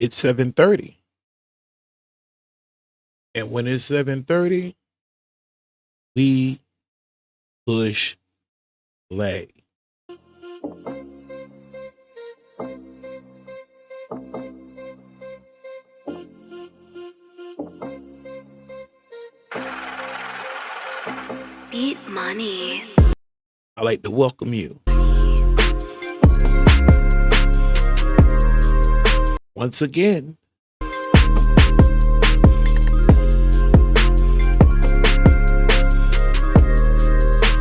It's 7:30. And when it's 7:30, we push play. Beat money. I'd like to welcome you once again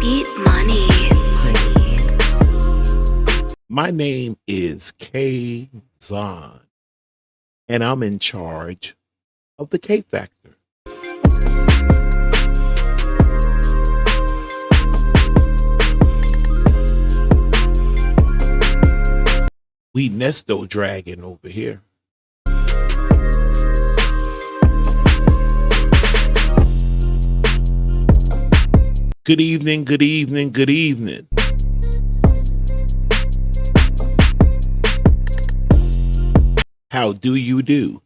Beat money. My name is Kaazon, and I'm in charge of the K Factor. We Nesto dragging over here. Good evening, good evening, good evening. How do you do?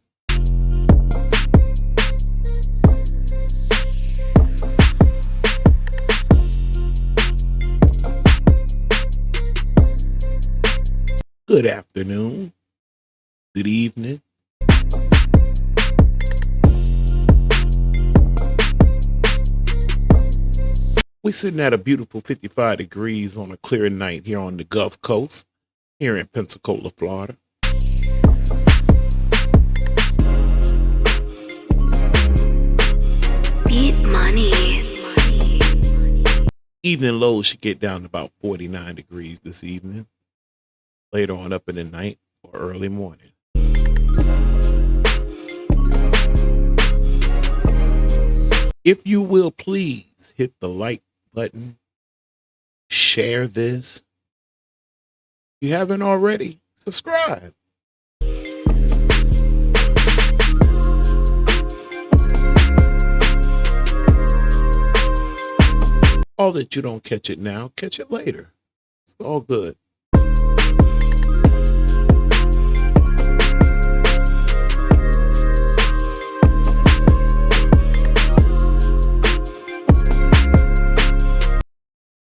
Good afternoon. Good evening. We're sitting at a beautiful 55 degrees on a clear night here on the Gulf Coast, here in Pensacola, Florida. Beat money. Evening lows should get down to about 49 degrees this evening. Later on up in the night or early morning. If you will please hit the like button, share this. If you haven't already, subscribe. All that you don't catch it now, catch it later. It's all good.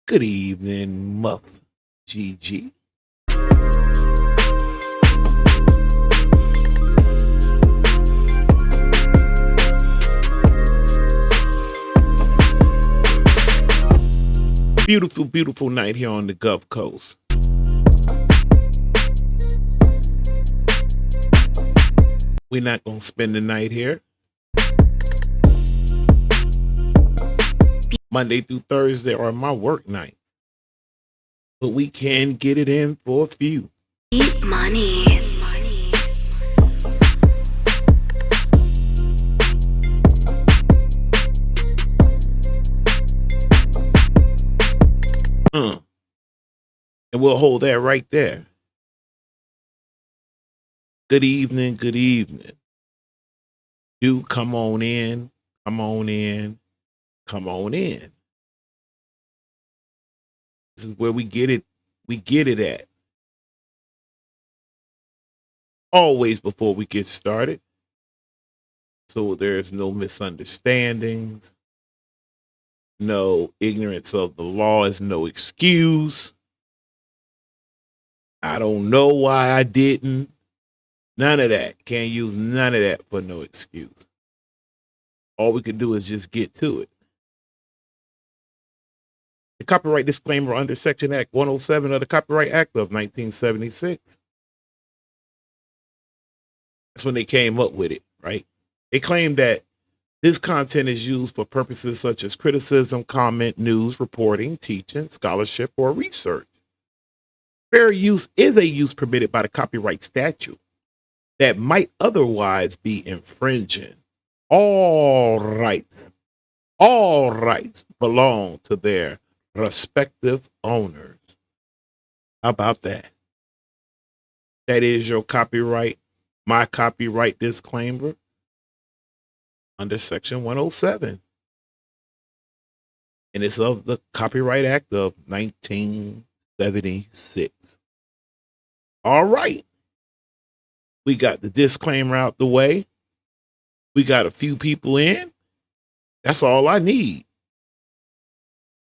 Good evening, Muff GG. Beautiful, beautiful night here on the Gulf Coast. We're not going to spend the night here. Monday through Thursday are my work night. But we can get it in for a few. Beat money. And we'll hold that right there. Good evening, good evening. Do come on in, come on in, come on in. This is where we get it at. Always before we get started. So there's no misunderstandings. No ignorance of the law is no excuse. I don't know why I didn't. None of that. Can't use none of that for no excuse. All we can do is just get to it. The copyright disclaimer under Section Act 107 of the Copyright Act of 1976. That's when they came up with it, right? They claim that this content is used for purposes such as criticism, comment, news, reporting, teaching, scholarship, or research. Fair use is a use permitted by the copyright statute that might otherwise be infringing. All rights belong to their respective owners. How about that? That is your copyright, my copyright disclaimer under Section 107. And it's of the Copyright Act of 1976. All right. We got the disclaimer out the way. We got a few people in. That's all I need.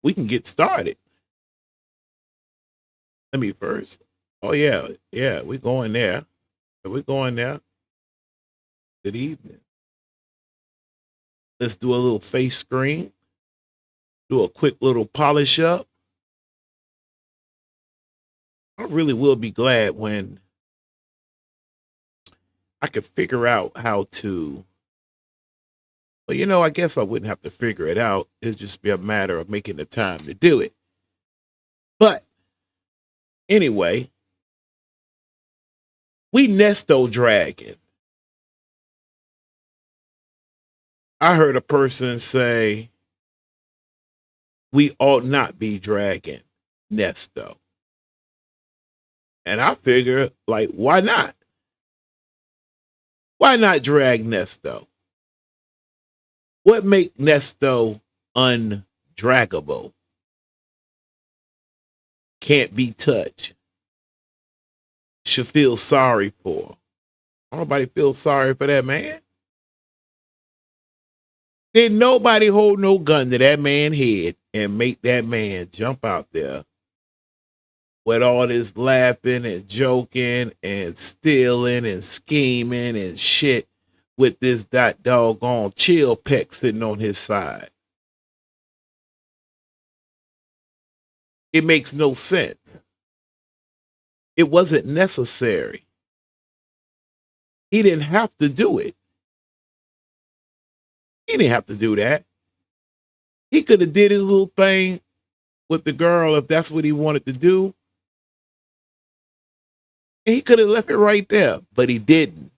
We can get started. Let me first. Oh, yeah. Yeah, we're going there. We're going there. Good evening. Let's do a little face screen. Do a quick little polish up. I really will be glad when I could figure out how to. Well, I guess I wouldn't have to figure it out. It'd just be a matter of making the time to do it. But anyway, we Nesto dragging. I heard a person say we ought not be dragging Nesto. And I figure, like, why not? Why not drag Nesto? What make Nesto undraggable? Can't be touched. Should feel sorry for. Nobody feel sorry for that man. Didn't nobody hold no gun to that man's head and make that man jump out there with all this laughing and joking and stealing and scheming and shit with this doggone chill peck sitting on his side. It makes no sense. It wasn't necessary. He didn't have to do it. He didn't have to do that. He could have did his little thing with the girl if that's what he wanted to do. And he could have left it right there, but he didn't.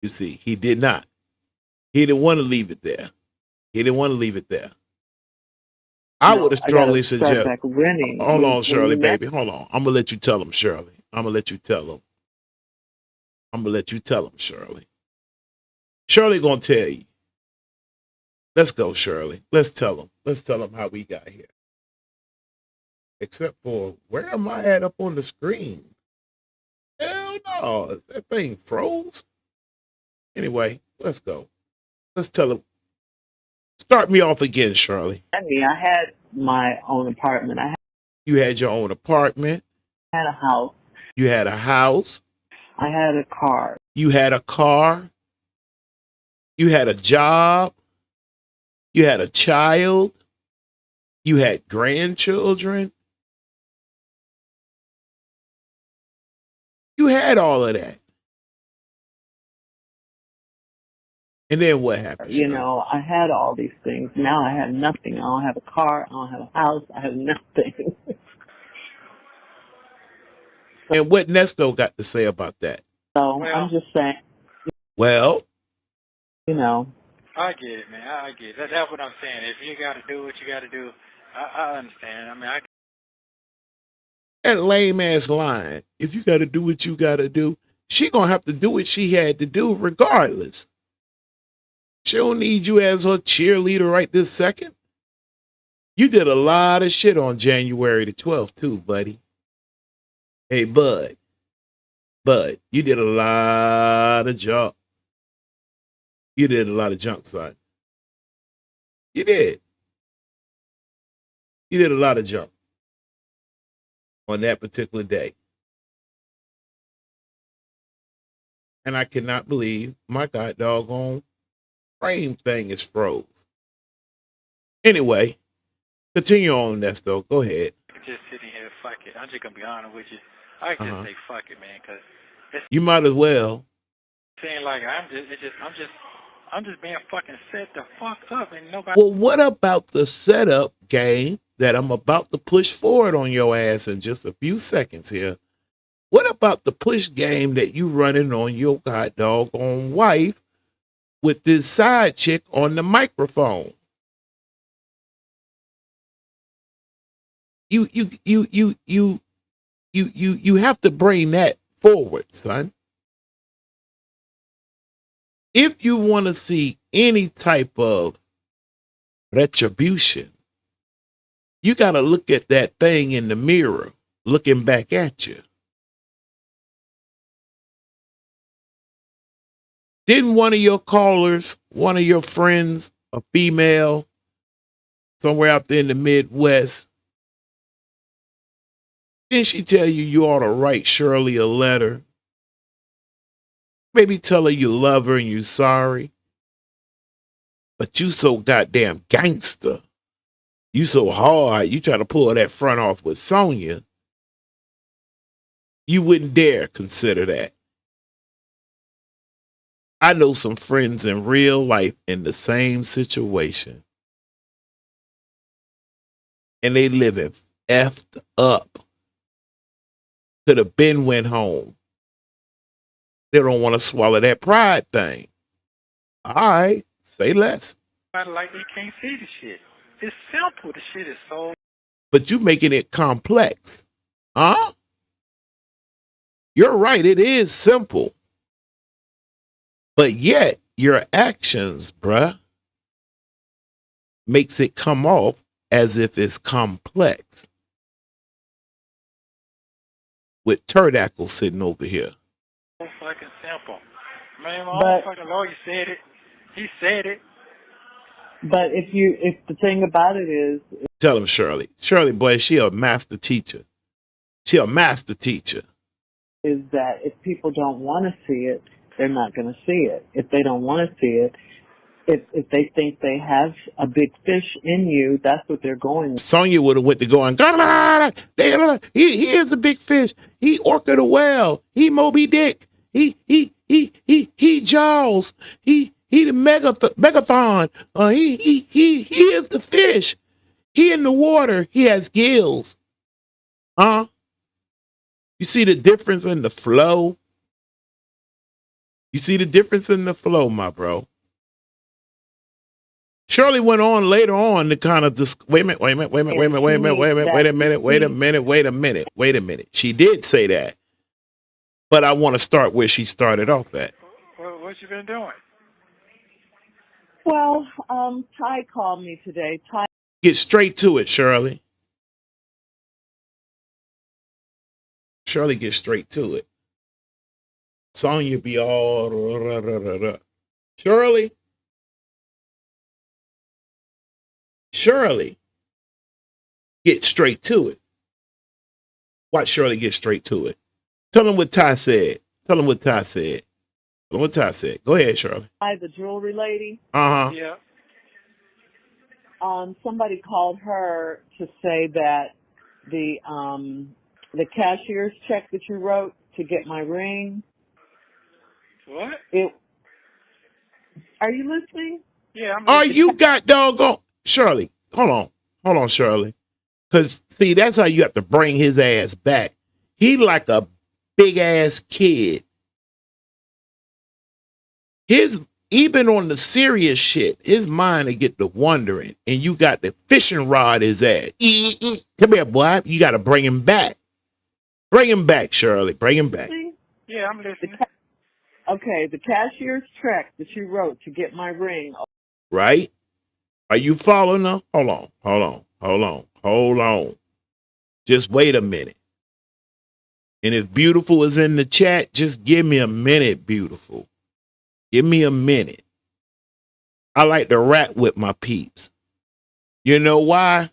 You see, he did not. He didn't want to leave it there. He didn't want to leave it there. I would have strongly suggested. Hold on, Shirley, baby. Hold on. I'm going to let you tell him, Shirley. I'm going to let you tell him. I'm going to let you tell him, Shirley. Shirley going to tell you. Let's go, Shirley. Let's tell him. Let's tell him how we got here. Except for, where am I at up on the screen? Hell no. That thing froze. Anyway, let's go. Let's tell him. Start me off again, Shirley. I mean, I had my own apartment. You had your own apartment. I had a house. You had a house. I had a car. You had a car. You had a job. You had a child. You had grandchildren. You had all of that. And then what happened? You know, I had all these things. Now I have nothing. I don't have a car. I don't have a house. I have nothing. And what Nesto got to say about that? So well, I'm just saying. Well, you know. I get it, man. I get it. That's what I'm saying. If you got to do what you got to do, I understand. I mean, that lame ass line. If you got to do what you got to do, she gonna have to do what she had to do regardless. She don't need you as her cheerleader right this second. You did a lot of shit on January the 12th too, buddy. Hey, Bud, you did a lot of junk. You did a lot of junk, son. You did. You did a lot of junk on that particular day. And I cannot believe my god doggone frame thing is froze. Anyway, continue on, Nesto. Go ahead. Just sitting here, fuck it. I'm just gonna be honest with you. I can just say fuck it, man, because you might as well. Saying like I'm just being fucking set the fuck up and nobody. Well, what about the setup game that I'm about to push forward on your ass in just a few seconds here? What about the push game that you running on your god doggone wife with this side chick on the microphone? You have to bring that forward, son. If you want to see any type of retribution, you got to look at that thing in the mirror looking back at you. Didn't one of your callers, one of your friends, a female, somewhere out there in the Midwest, didn't she tell you ought to write Shirley a letter? Maybe tell her you love her and you sorry. But you so goddamn gangster. You so hard. You try to pull that front off with Sonya. You wouldn't dare consider that. I know some friends in real life in the same situation. And they living effed up. Could have been went home. They don't want to swallow that pride thing. All right, say less. Like they can't see the shit. It's simple. The shit is so. But you making it complex. Huh? You're right, it is simple. But yet, your actions, bruh, makes it come off as if it's complex. With Turdackle sitting over here. So fucking simple. Man, my own fucking lawyer said it. He said it. But if the thing about it is, tell him Shirley. Shirley, boy, she a master teacher. She a master teacher. Is that if people don't want to see it, they're not going to see it. If they don't want to see it, if they think they have a big fish in you, that's what they're going with. Sonya would have went to going, he is a big fish. He Orca the Whale. He Moby Dick. He Jaws. He the Megathon. He is the fish. He in the water. He has gills. Huh? You see the difference in the flow? You see the difference in the flow, my bro. Shirley went on later on to kind of just wait a minute. She did say that. But I want to start where she started off at. What you been doing? Well, Ty called me today. Ty, get straight to it, Shirley. Shirley, get straight to it. Sonya be all Shirley. Shirley, get straight to it. Watch Shirley get straight to it. Tell him what Ty said. Tell him what Ty said. Tell him what Ty said. Go ahead, Shirley. Ty, the jewelry lady. Uh-huh. Yeah. Somebody called her to say that the cashier's check that you wrote to get my ring. What? Are you listening? Yeah, I'm listening. listening. You got doggone Shirley. Hold on, Shirley. Cause see, that's how you have to bring his ass back. He like a big ass kid. Even on the serious shit, his mind will get to wondering, and you got the fishing rod his ass. Come here, boy. You got to bring him back. Bring him back, Shirley. Bring him back. Yeah, I'm listening. Okay, the cashier's check that you wrote to get my ring. Right? Are you following her? Hold on. Just wait a minute. And if Beautiful is in the chat, just give me a minute, Beautiful. Give me a minute. I like to rap with my peeps. You know why?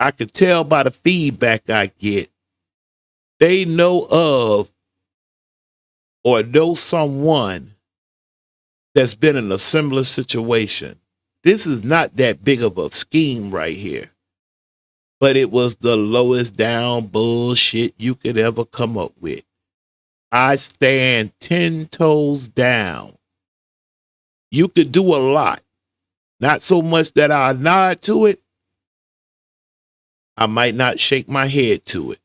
I could tell by the feedback I get. They know of or know someone that's been in a similar situation. This is not that big of a scheme right here. But it was the lowest down bullshit you could ever come up with. I stand 10 toes down. You could do a lot. Not so much that I nod to it. I might not shake my head to it.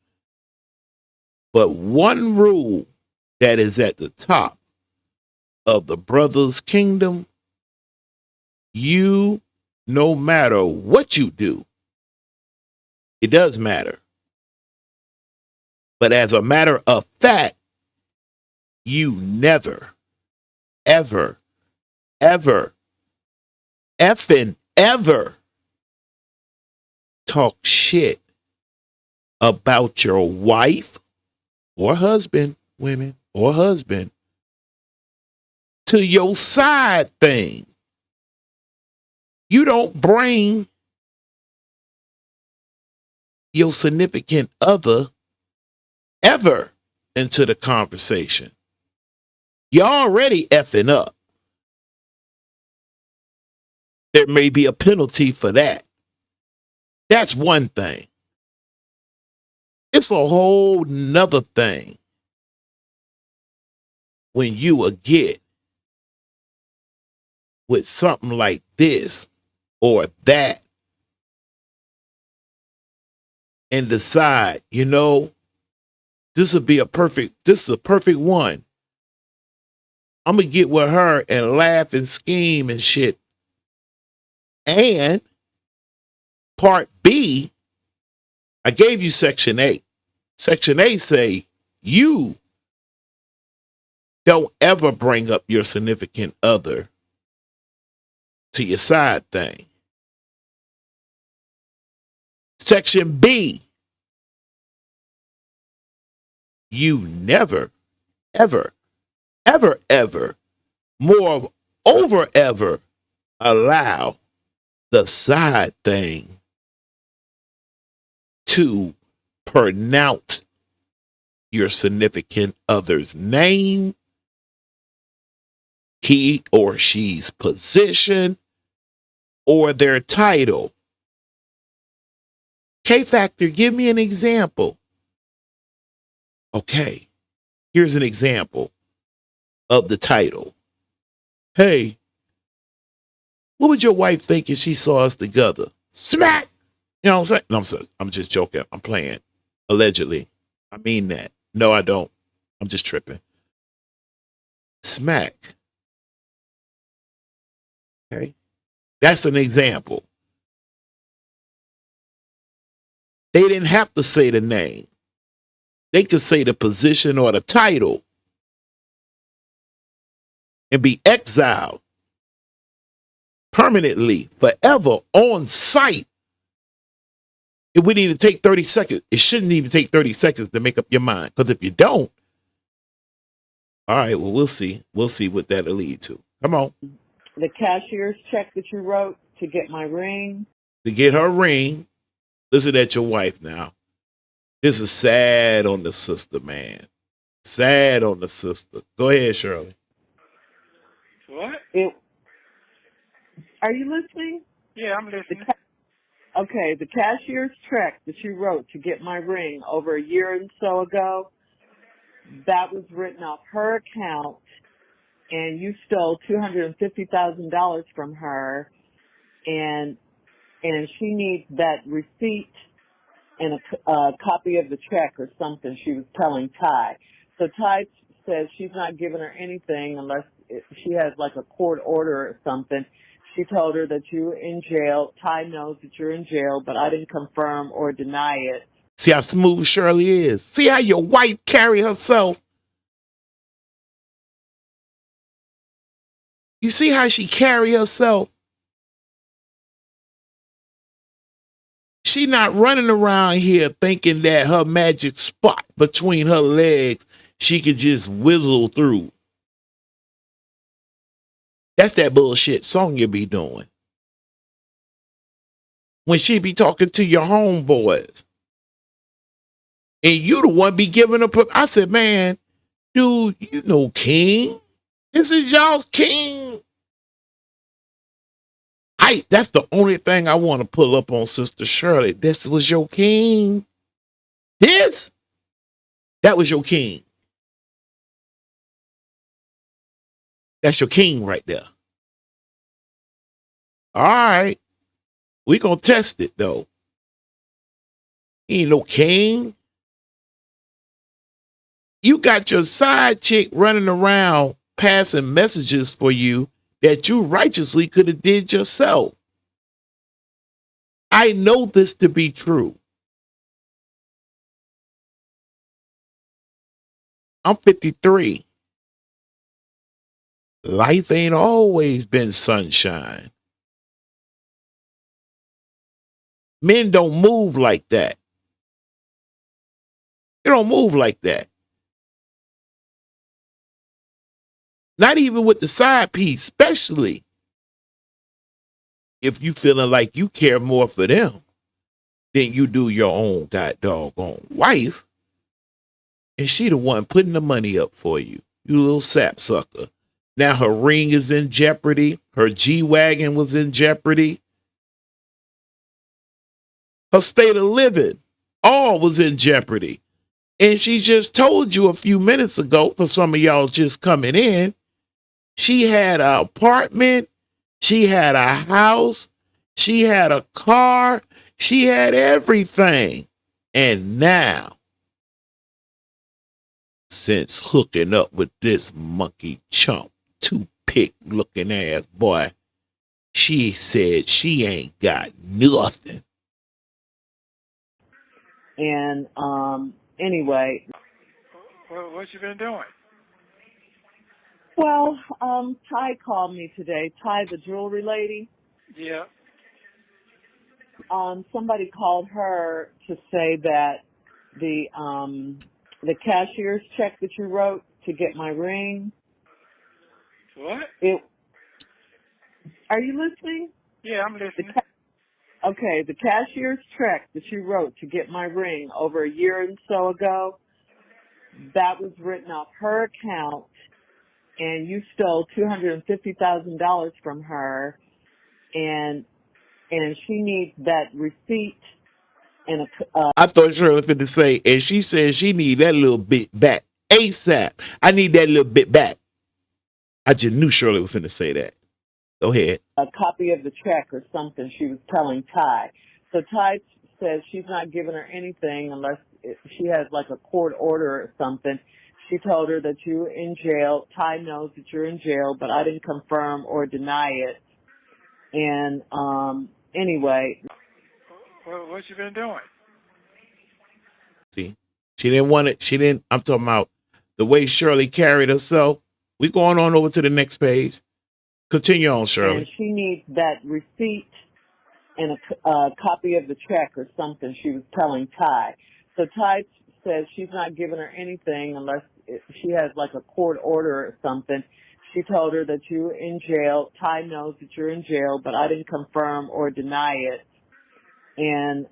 But one rule that is at the top of the brother's kingdom, you, no matter what you do, it does matter. But as a matter of fact, you never, ever, effing ever talk shit about your wife or husband, women or husband, to your side thing. You don't bring your significant other ever into the conversation. You're already effing up. There may be a penalty for that. That's one thing. It's a whole nother thing when you will get with something like this or that and decide, this is a perfect one. I'm going to get with her and laugh and scheme and shit. And part B, I gave you section A. Section A say you don't ever bring up your significant other to your side thing. Section B, you never, ever, ever, ever, moreover ever allow the side thing to pronounce your significant other's name, he or she's position, or their title. K-Factor, give me an example. Okay, here's an example of the title. Hey, what would your wife think if she saw us together? Smack! You know what I'm saying? No, I'm just joking. I'm playing. Allegedly. I mean that. No, I don't. I'm just tripping. Smack. Okay. That's an example. They didn't have to say the name. They could say the position or the title and be exiled permanently, forever, on site. It wouldn't even take 30 seconds. It shouldn't even take 30 seconds to make up your mind. Because if you don't, all right, well, we'll see. We'll see what that'll lead to. Come on. The cashier's check that you wrote to get my ring. To get her ring, listen at your wife now. This is sad on the sister, man. Sad on the sister. Go ahead, Shirley. What? Are you listening? Yeah, I'm listening. Okay, the cashier's check that you wrote to get my ring over a year and so ago, that was written off her account, and you stole $250,000 from her, and she needs that receipt and a copy of the check or something, she was telling Ty. So Ty says she's not giving her anything unless she has like a court order or something. She told her that you were in jail. Ty knows that you're in jail, but I didn't confirm or deny it. See how smooth Shirley is. See how your wife carry herself. You see how she carry herself? She not running around here thinking that her magic spot between her legs, she could just whizzle through. That's that bullshit Sonya be doing. When she be talking to your homeboys. And you the one be giving her, I said, man, dude, you know King. This is y'all's King. That's the only thing I want to pull up on Sister Shirley. This was your king. That was your king. That's your king right there. All right. We gonna test it though. He ain't no king. You got your side chick running around passing messages for you that you righteously could have did yourself. I know this to be true. I'm 53. Life ain't always been sunshine. Men don't move like that. They don't move like that. Not even with the side piece, especially if you feeling like you care more for them than you do your own god doggone wife. And she the one putting the money up for you. You little sapsucker. Now her ring is in jeopardy. Her G-Wagon was in jeopardy. Her state of living, all was in jeopardy. And she just told you a few minutes ago, for some of y'all just coming in, she had an apartment, she had a house, she had a car, she had everything. And now, since hooking up with this monkey chump, toothpick looking ass boy, she said she ain't got nothing. And anyway, What you been doing? well, Ty called me today. Ty, the jewelry lady. Yeah. Somebody called her to say that the cashier's check that you wrote to get my ring. What? Are you listening? Yeah, I'm listening. Okay, the cashier's check that you wrote to get my ring over a year and so ago, that was written off her account, and you stole $250,000 from her, and she needs that receipt and I thought Shirley was finna say, and she said she need that little bit back ASAP. I need that little bit back. I just knew Shirley was finna say that. Go ahead. a copy of the check or something, she was telling Ty. So Ty says she's not giving her anything unless she has like a court order or something. She told her that you're in jail. Ty knows that you're in jail, but I didn't confirm or deny it. And anyway. What you been doing? See, she didn't want it. She didn't. I'm talking about the way Shirley carried herself. We going on over to the next page. Continue on, Shirley. And she needs that receipt and a copy of the check or something, she was telling Ty. So Ty says she's not giving her anything unless she has like a court order or something. She told her that you're in jail. Ty knows that you're in jail, but I didn't confirm or deny it. And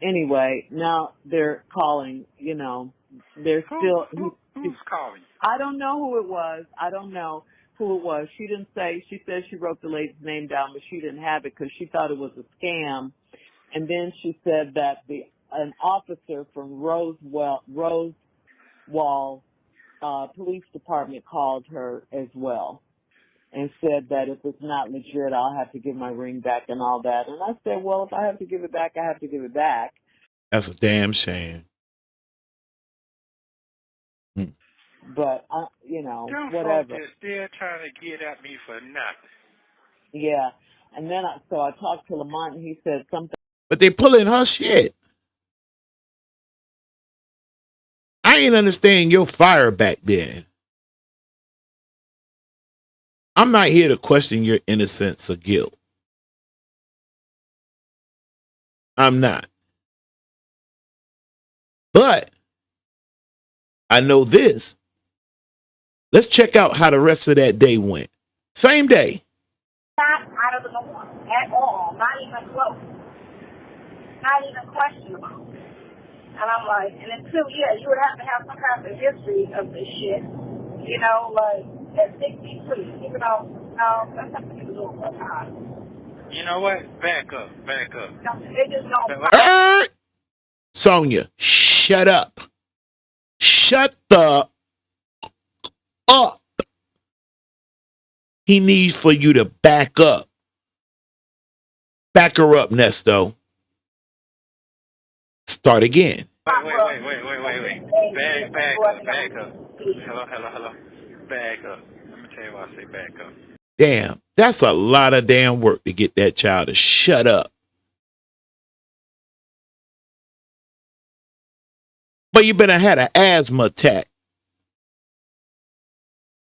anyway, now they're calling, you know, they're still... Who's calling? I don't know who it was. I don't know who it was. She didn't say. She said she wrote the lady's name down, but she didn't have it because she thought it was a scam. And then she said that an officer from Rosewall Police Department called her as well and said that if it's not legit, I'll have to give my ring back and all that. And I said, well, if I have to give it back, I have to give it back. That's a damn shame. But, you know, Them whatever. folks is still trying to get at me for nothing. Yeah. And then I talked to Lamont and he said something. But they pulling her shit. I ain't understand your fire back then. I'm not here to question your innocence or guilt. I'm not. But I know this. Let's check out how the rest of that day went. Same day. Not out of the norm at all, not even close, not even questionable. And I'm like, and until, you would have to have some kind of history of this shit, you know, like at 63, even though, no, that's something you do all the time. You know what? Back up. They just don't. Sonya, shut up. Shut the up. He needs for you to back up. Back her up, Nesto. Start again. Wait. Back up. Hello. Back up. Let me tell you why I say back up. Damn, that's a lot of damn work to get that child to shut up. But you better had an asthma attack.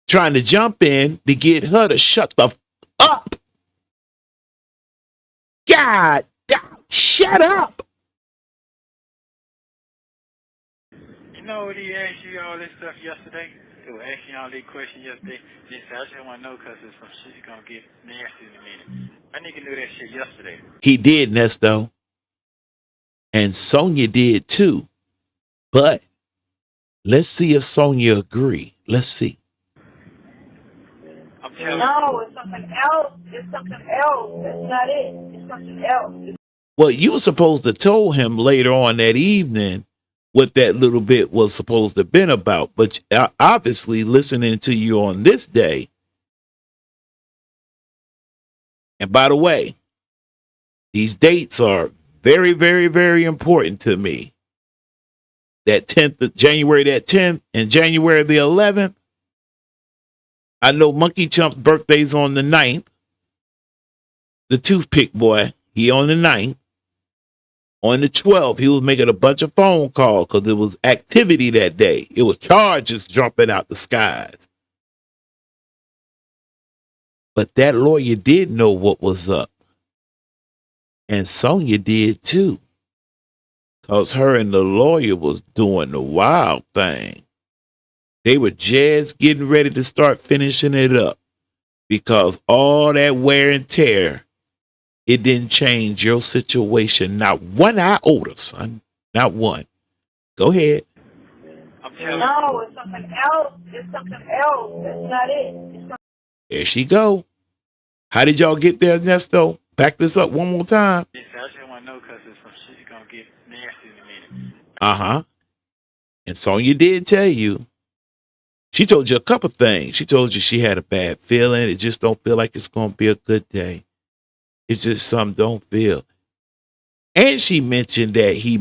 Trying to jump in to get her to shut the up. God, shut up. You know what he asked you all this stuff yesterday? Nesto was asking all these questions yesterday. He said, I just want to know because it's some shit going to get nasty in a minute. I nigga knew that shit yesterday. He did, Nesto. And Sonya did too. But let's see if Sonya agree. Let's see. I'm telling you. No, it's something else. It's something else. That's not it. It's something else. Well, you were supposed to tell him later on that evening what that little bit was supposed to have been about. But obviously, listening to you on this day. And by the way, these dates are very, very, very important to me. That 10th of January, that 10th, and January the 11th. I know Monkey Chump's birthday's on the 9th. The toothpick boy, he on the 9th. On the 12th, he was making a bunch of phone calls because there was activity that day. It was charges jumping out the skies. But that lawyer did know what was up. And Sonya did too. Because her and the lawyer was doing the wild thing. They were just getting ready to start finishing it up. Because all that wear and tear, it didn't change your situation. Not one iota, son. Not one. Go ahead. I'm telling you. No, it's something else. It's something else. That's not it. There she go. How did y'all get there, Nesto? Back this up one more time. He said, I just want to know because it's some shit going to get nasty in a minute. Uh-huh. And Sonya did tell you. She told you a couple things. She told you she had a bad feeling. It just don't feel like it's going to be a good day. It's just something don't feel. And she mentioned that he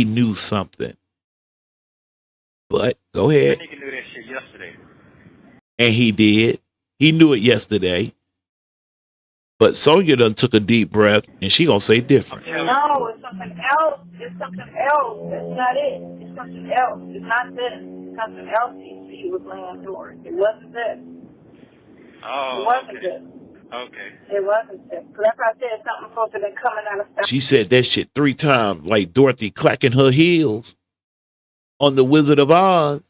knew something. But go ahead. That nigga knew that shit yesterday. And he did. He knew it yesterday. But Sonya done took a deep breath and she gonna say different. No, it's something else. It's something else. That's not it. It's something else. It's not this. It's something else he was laying towards. It wasn't this. Oh, It wasn't okay. this. Okay. It wasn't this. So that's why I said something supposed to be coming out of stuff. She said that shit 3 times, like Dorothy clacking her heels on the Wizard of Oz.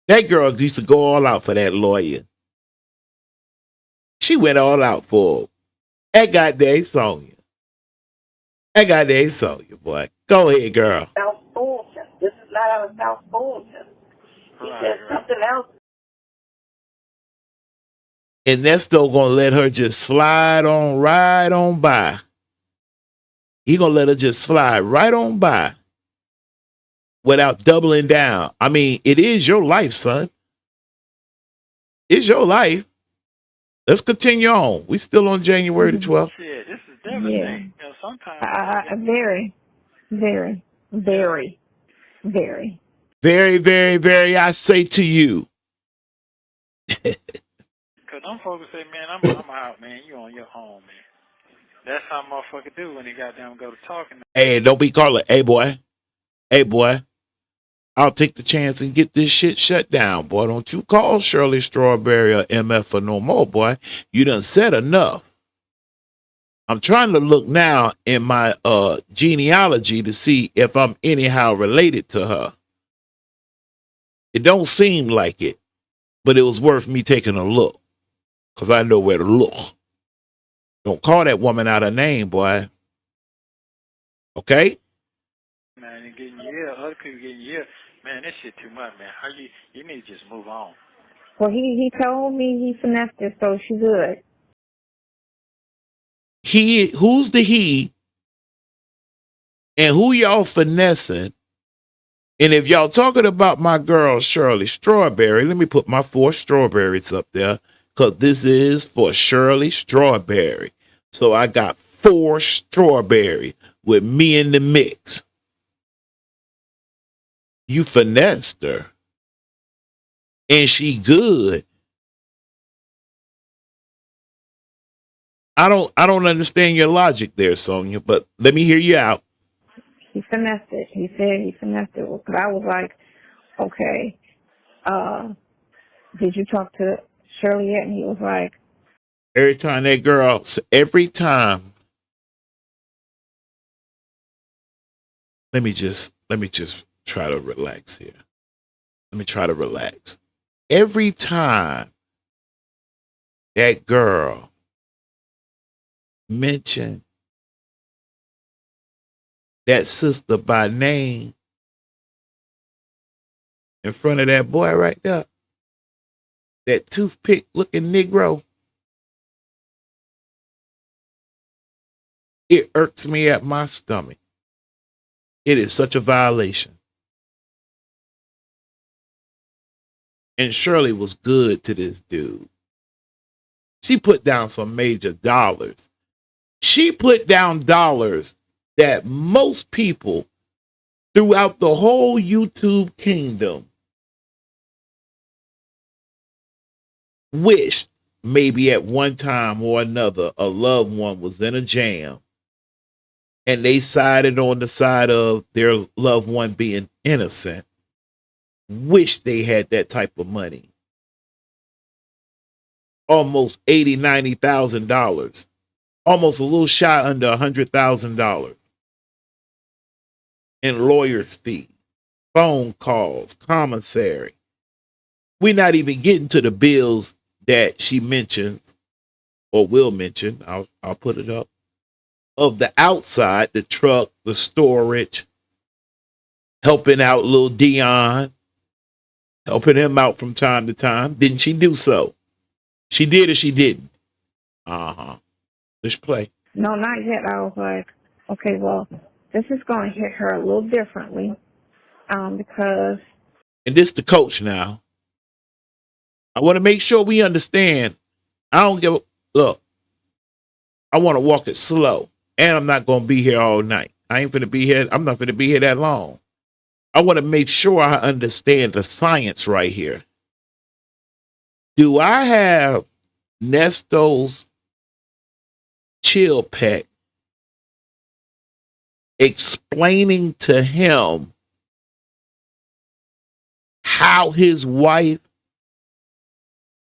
That girl used to go all out for that lawyer. She went all out for him. That goddamn Sonya. That goddamn Sonya, boy. Go ahead, girl. South Fulton. This is not out of South Fulton. He said something else. And Nesto gonna let her just slide on right on by. He gonna let her just slide right on by without doubling down. I mean, it is your life, son. It's your life. Let's continue on. We still on January the 12th. Shit, this is devastating. Yeah. You know, sometimes. Very, very, very, very. Very, very, very, I say to you. Because them folks say, man, I'm out, man. You on your own, man. That's how motherfucker do when they goddamn go to talking. Hey, don't be calling. Hey, boy. Hey, boy. I'll take the chance and get this shit shut down, boy. Don't you call Shirley Strawberry or MF for no more, boy. You done said enough. I'm trying to look now in my genealogy to see if I'm anyhow related to her. It don't seem like it, but it was worth me taking a look because I know where to look. Don't call that woman out her name, boy. Okay? Man, and getting you, other people getting you. Man, this shit too much, man. How you need to just move on. Well, he told me he finessed her, so she good. Who's the he? And who y'all finessing? And if y'all talking about my girl Shirley Strawberry, let me put my 4 strawberries up there because this is for Shirley Strawberry. So I got 4 strawberry with me in the mix. You finessed her. And she good. I don't understand your logic there, Sonya, but let me hear you out. He finessed it. He said he finessed it. Because I was like, okay, did you talk to Shirley yet? And he was like, Every time let me just try to relax here. Let me try to relax. Every time that girl mentioned that sister by name in front of that boy right there, that toothpick looking Negro, it irks me at my stomach. It is such a violation. And Shirley was good to this dude. She put down some major dollars. She put down dollars that most people throughout the whole YouTube kingdom wished maybe at one time or another a loved one was in a jam and they sided on the side of their loved one being innocent. Wish they had that type of money. Almost $80,000, $90,000. Almost a little shy under $100,000 in lawyer's fees, phone calls, commissary. We're not even getting to the bills that she mentions or will mention. I'll put it up. Of the outside, the truck, the storage, helping out little Dion, helping him out from time to time. Didn't she do so? She did or she didn't? Let's play. No, not yet. I was like, okay, well, this is going to hit her a little differently because... And this the coach now. I want to make sure we understand. I don't give a... Look, I want to walk it slow. And I'm not going to be here all night. I ain't finna be here. I'm not finna be here that long. I want to make sure I understand the science right here. Do I have Nesto's chill pack explaining to him how his wife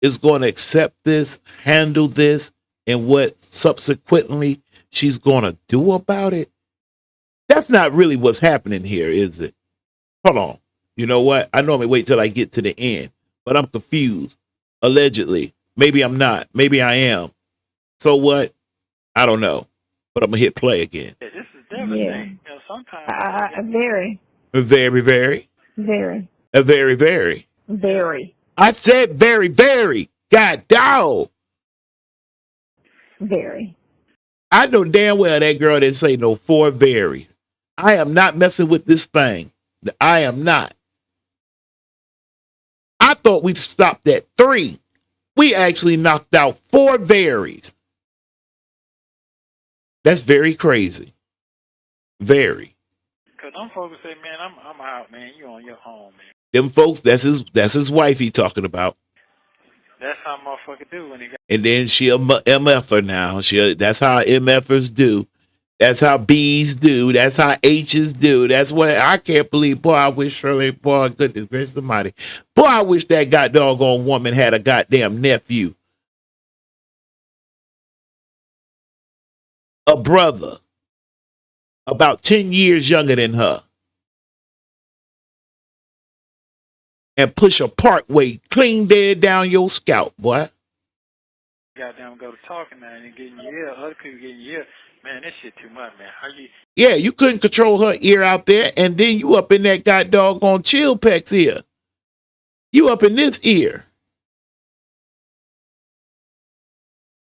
is going to accept this, handle this, and what subsequently she's going to do about it? That's not really what's happening here, is it? Hold on. You know what? I normally wait till I get to the end, but I'm confused. Allegedly. Maybe I'm not. Maybe I am. So what? I don't know. But I'm going to hit play again. Yeah, this is devastating. Yeah. You know, sometimes... Very. Very, very. Very. Very, very. Very. I said very, very. God dog. Very. I know damn well that girl didn't say no 4 very. I am not messing with this thing. I am not. I thought we stopped at 3. We actually knocked out 4 varies. That's very crazy. Very. Because them folks say, man, I'm out, man. You on your own, man. Them folks, that's his wife he talking about. That's how motherfucker do when he got... And then she a MFer now. That's how MFers do. That's how B's do. That's how H's do. That's what I can't believe. Boy, I wish Shirley, boy, goodness gracious almighty. Boy, I wish that doggone woman had a goddamn nephew. A brother. About 10 years younger than her. And push a part way clean dead down your scalp, boy. Goddamn go to talking now and getting your ear. Other people getting your ear. Man, this shit too much, man. How you... Yeah, you couldn't control her ear out there, and then you up in that doggone chill peck's ear. You up in this ear.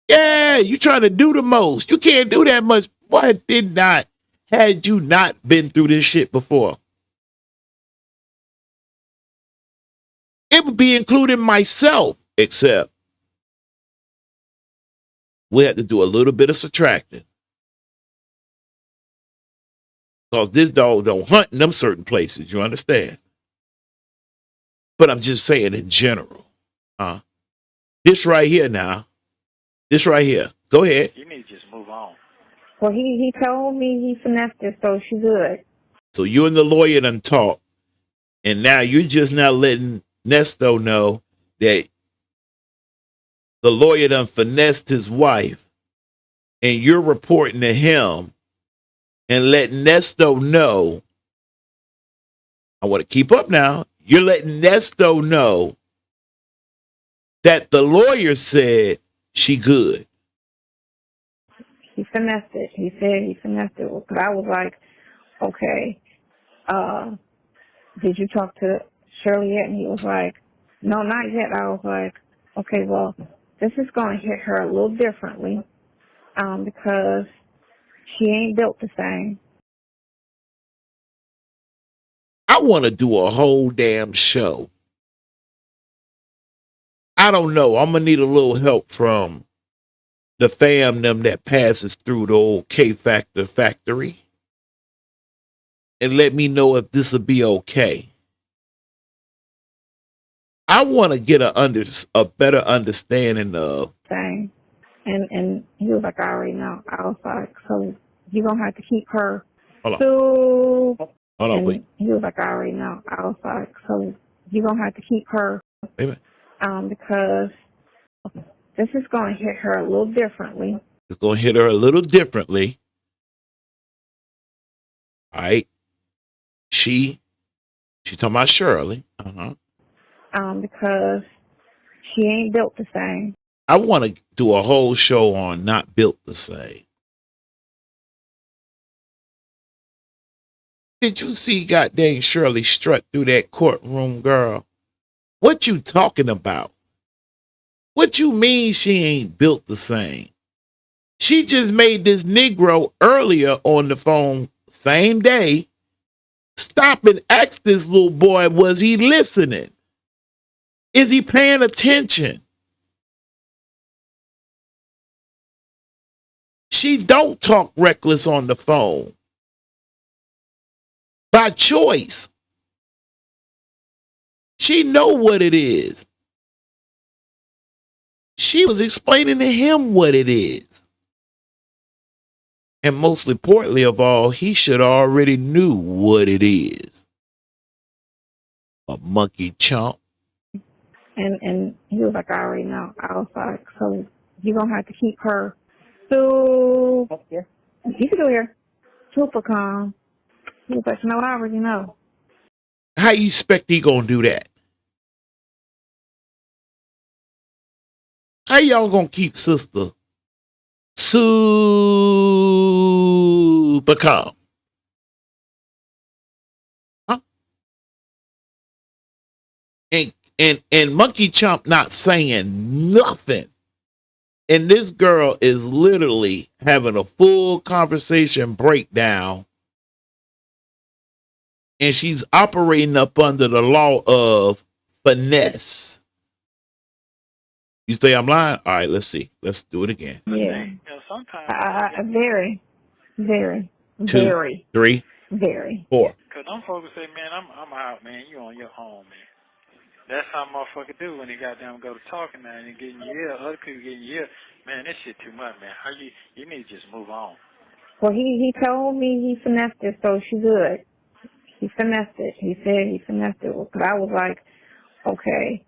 Yeah, you trying to do the most. You can't do that much. Why did not? Had you not been through this shit before? It would be including myself, except we had to do a little bit of subtracting. Because this dog don't hunt in them certain places, you understand? But I'm just saying in general. This right here now. This right here. Go ahead. You need to just move on. Well, he told me he finessed it, so she good. So you and the lawyer done talk. And now you're just not letting Nesto know that the lawyer done finessed his wife. And you're reporting to him and letting Nesto know I want to keep up now. You're letting Nesto know that the lawyer said she good. He finessed it. He said he finessed it. But I was like, okay, did you talk to Shirley yet? And he was like, no, not yet. I was like, okay, well, this is going to hit her a little differently because she ain't built the same. I want to do a whole damn show. I don't know. I'm going to need a little help from the fam them that passes through the old K-Factor factory. And let me know if this will be okay. I want to get a better understanding of. Thing. And he was like, I already know. I was like, so you're going to have to keep her. Hold on. So, Hold on, wait. He was like, I already know. I was like, so you're going to have to keep her. Amen. Because this is going to hit her a little differently. It's going to hit her a little differently. All right. She talking about Shirley. Because she ain't built the same. I want to do a whole show on not built the same. Did you see goddamn Shirley strut through that courtroom, girl? What you talking about? What you mean she ain't built the same? She just made this Negro earlier on the phone, same day, stop and ask this little boy, was he listening? Is he paying attention? She don't talk reckless on the phone. By choice. She know what it is. She was explaining to him what it is. And most importantly of all, he should already knew what it is. A monkey chump. And he was like, I already know. I was like, so you're going to have to keep her super here. Super calm. He was like, no, I already know. How you expect he gonna do that? How y'all gonna keep sister super calm? Huh? And Monkey Chump not saying nothing. And this girl is literally having a full conversation breakdown. And she's operating up under the law of finesse. You say I'm lying? All right, let's see. Let's do it again. Yeah. You know, sometimes Very, Two, very, 3, very. 4. Cause them folks say, man, I'm out, man. You on your own, man. That's how motherfucker do when they goddamn go to talking now and they get in your ear. Other people get in your ear. Man, this shit too much, man. How you need to just move on. Well, he told me he finessed it, so she good. He finessed it. He said he finessed it. But I was like, okay,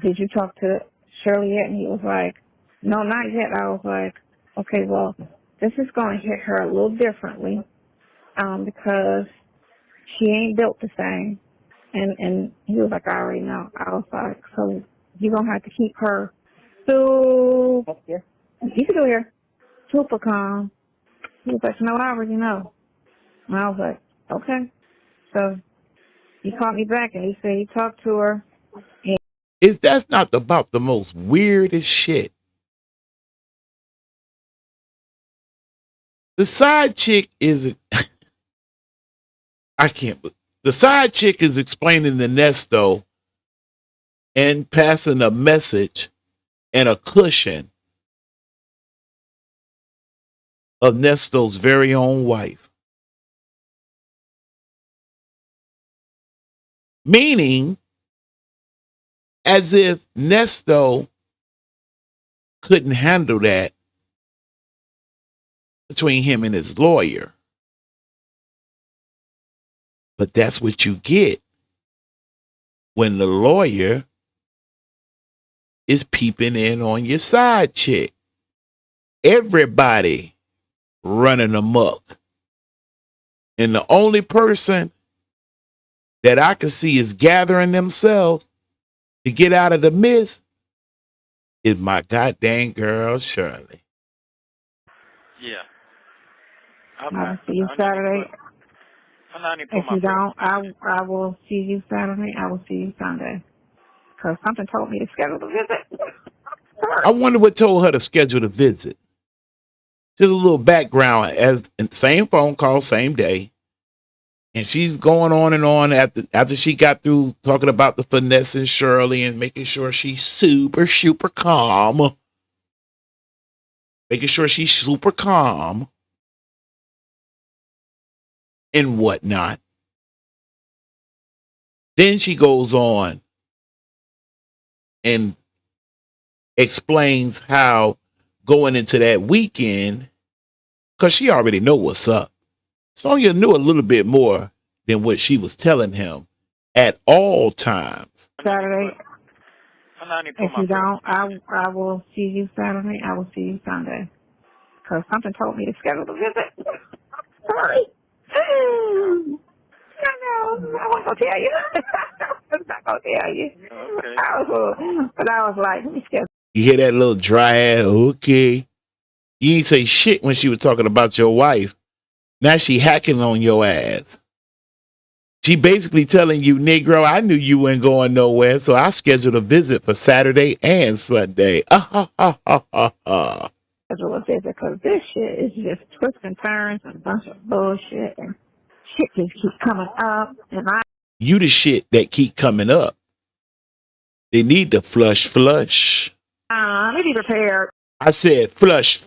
did you talk to Shirley yet? And he was like, no, not yet. I was like, okay, well, this is going to hit her a little differently because she ain't built the same. And he was like, I already know. I was like, so you're going to have to keep her super here. Super calm. He was like, no, I already know. And I was like, okay. So he called me back and he said he talked to her. That's not about the most weirdest shit. The side chick is the side chick is explaining to Nesto and passing a message and a cushion of Nesto's very own wife. Meaning, as if Nesto couldn't handle that between him and his lawyer. But that's what you get when the lawyer is peeping in on your side chick. Everybody running amok. And the only person that I can see is gathering themselves to get out of the mist is my goddamn girl, Shirley. Yeah. I will see you Saturday. If you don't, I will see you Saturday. I will see you Sunday. Because something told me to schedule the visit. I wonder what told her to schedule the visit. Just a little background, as same phone call, same day. And she's going on and on after she got through talking about the finesse and Shirley and making sure she's super calm. Making sure she's super calm and whatnot. Then she goes on and explains how going into that weekend, because she already know what's up. Sonya knew a little bit more than what she was telling him at all times. Saturday. If you don't, I will see you Saturday. I will see you Sunday. Because something told me to schedule the visit. Sorry. I know. I wasn't going to tell you. I was not going to tell you. Okay. But I was like, let me schedule. You hear that little dry ass? Okay. You ain't say shit when she was talking about your wife. Now she hacking on your ass. She basically telling you, Negro, I knew you weren't going nowhere, so I scheduled a visit for Saturday and Sunday. Schedule a visit because this shit is just twists and turns and a bunch of bullshit and shit just keeps coming up. And you the shit that keep coming up. They need to flush. Let me be prepared. I said flush.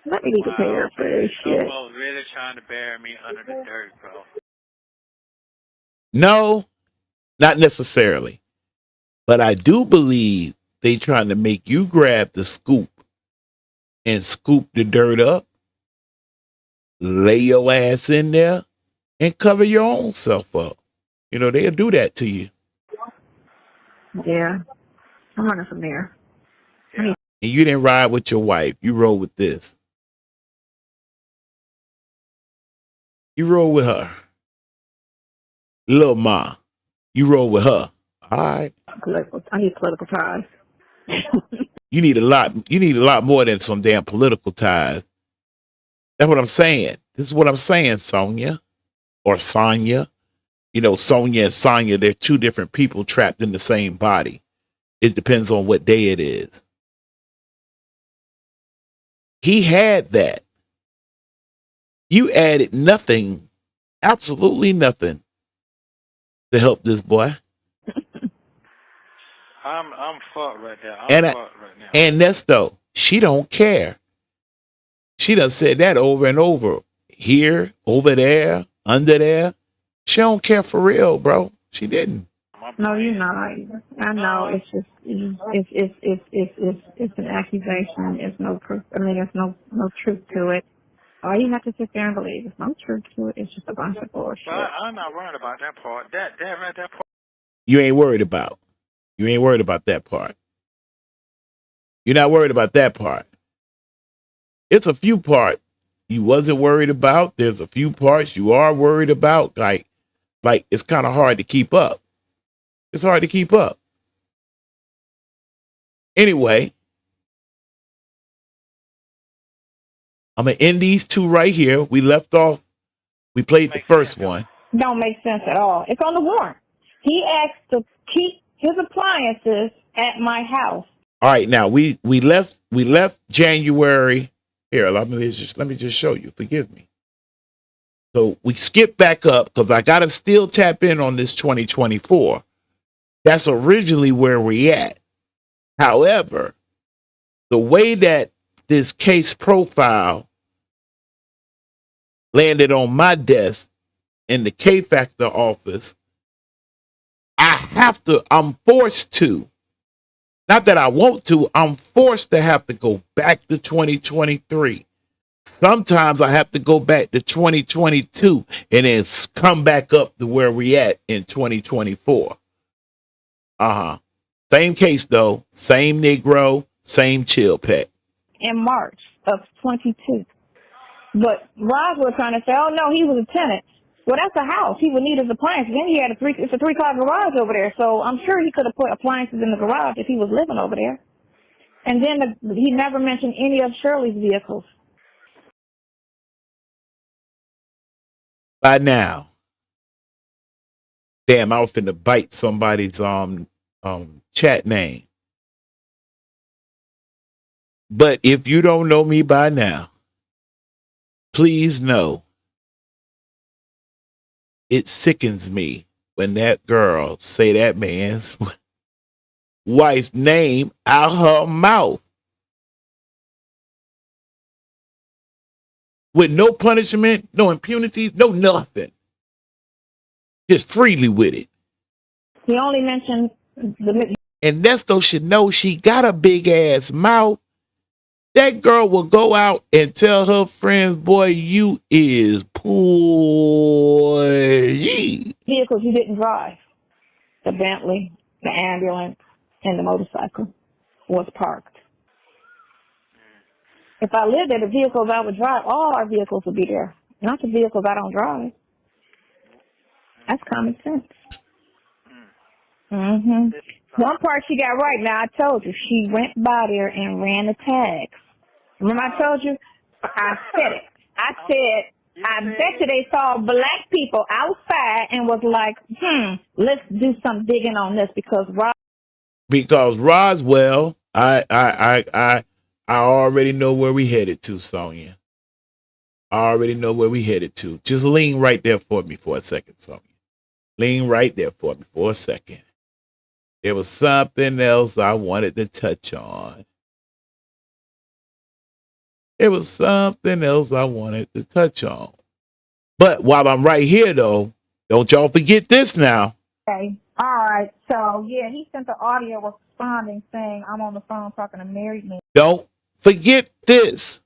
Let me be prepared for this shit. Someone's really trying to bury me under the dirt, bro. No, not necessarily. But I do believe they trying to make you grab the scoop and scoop the dirt up, lay your ass in there, and cover your own self up. You know, they'll do that to you. Yeah. I'm running from there. And you didn't ride with your wife. You rode with this. You roll with her. Little Ma. You roll with her. All right. I need political ties. You need a lot more than some damn political ties. That's what I'm saying. This is what I'm saying, Sonya. Or Sonya. You know, Sonya and Sonya, they're two different people trapped in the same body. It depends on what day it is. He had that. You added nothing, absolutely nothing, to help this boy. I'm fucked right there. I'm fucked right now. And Nesto, she don't care. She done said that over and over. Here, over there, under there. She don't care for real, bro. She didn't. No, you're not. I know. It's just it's an accusation. It's no proof. I mean, there's no truth to it. All you have to sit there and believe. There's no truth to it. It's just a bunch of bullshit. I'm not worried about that part. That part. You ain't worried about. You ain't worried about that part. You're not worried about that part. It's a few parts you wasn't worried about. There's a few parts you are worried about. Like it's kind of hard to keep up. It's hard to keep up. Anyway, I'm going to end these two right here. We left off. We played the first one. Don't make sense at all. It's on the warrant. He asked to keep his appliances at my house. All right, now we left January. Here, let me just show you. Forgive me. So we skip back up because I gotta still tap in on this 2024. That's originally where we at. However, the way that this case profile landed on my desk in the K-Factor office, I'm forced to. Not that I want to, I'm forced to have to go back to 2023. Sometimes I have to go back to 2022 and then come back up to where we at in 2024. Same case though, same Negro, same chill pet. In March of 22. But Roz was trying to say, oh no, he was a tenant. Well, that's a house. He would need his appliances. Then he had it's a 3-car garage over there, so I'm sure he could have put appliances in the garage if he was living over there. And then he never mentioned any of Shirley's vehicles. By now, damn, I was finna bite somebody's chat name. But if you don't know me by now, please know it sickens me when that girl say that man's wife's name out her mouth with no punishment, no impunities, no nothing. Just freely with it. He only mentioned And Nesto should know she got a big ass mouth. That girl will go out and tell her friends, boy, you is poor. vehicles you didn't drive. The Bentley, the ambulance, and the motorcycle was parked. If I lived there, the vehicles I would drive, all our vehicles would be there. Not the vehicles I don't drive. That's common sense. Mm-hmm. One part she got right. Now, I told you, she went by there and ran the tags. Remember I told you? I said it. I said, I bet you they saw black people outside and was like, let's do some digging on this because Roswell, I already know where we headed to, Sonya. I already know where we headed to. Just lean right there for me for a second, Sonya. Lean right there for me for a second. There was something else I wanted to touch on. There was something else I wanted to touch on. But while I'm right here, though, don't y'all forget this now. Okay. All right. So, yeah, he sent the audio responding saying, I'm on the phone talking to married men. Don't forget this.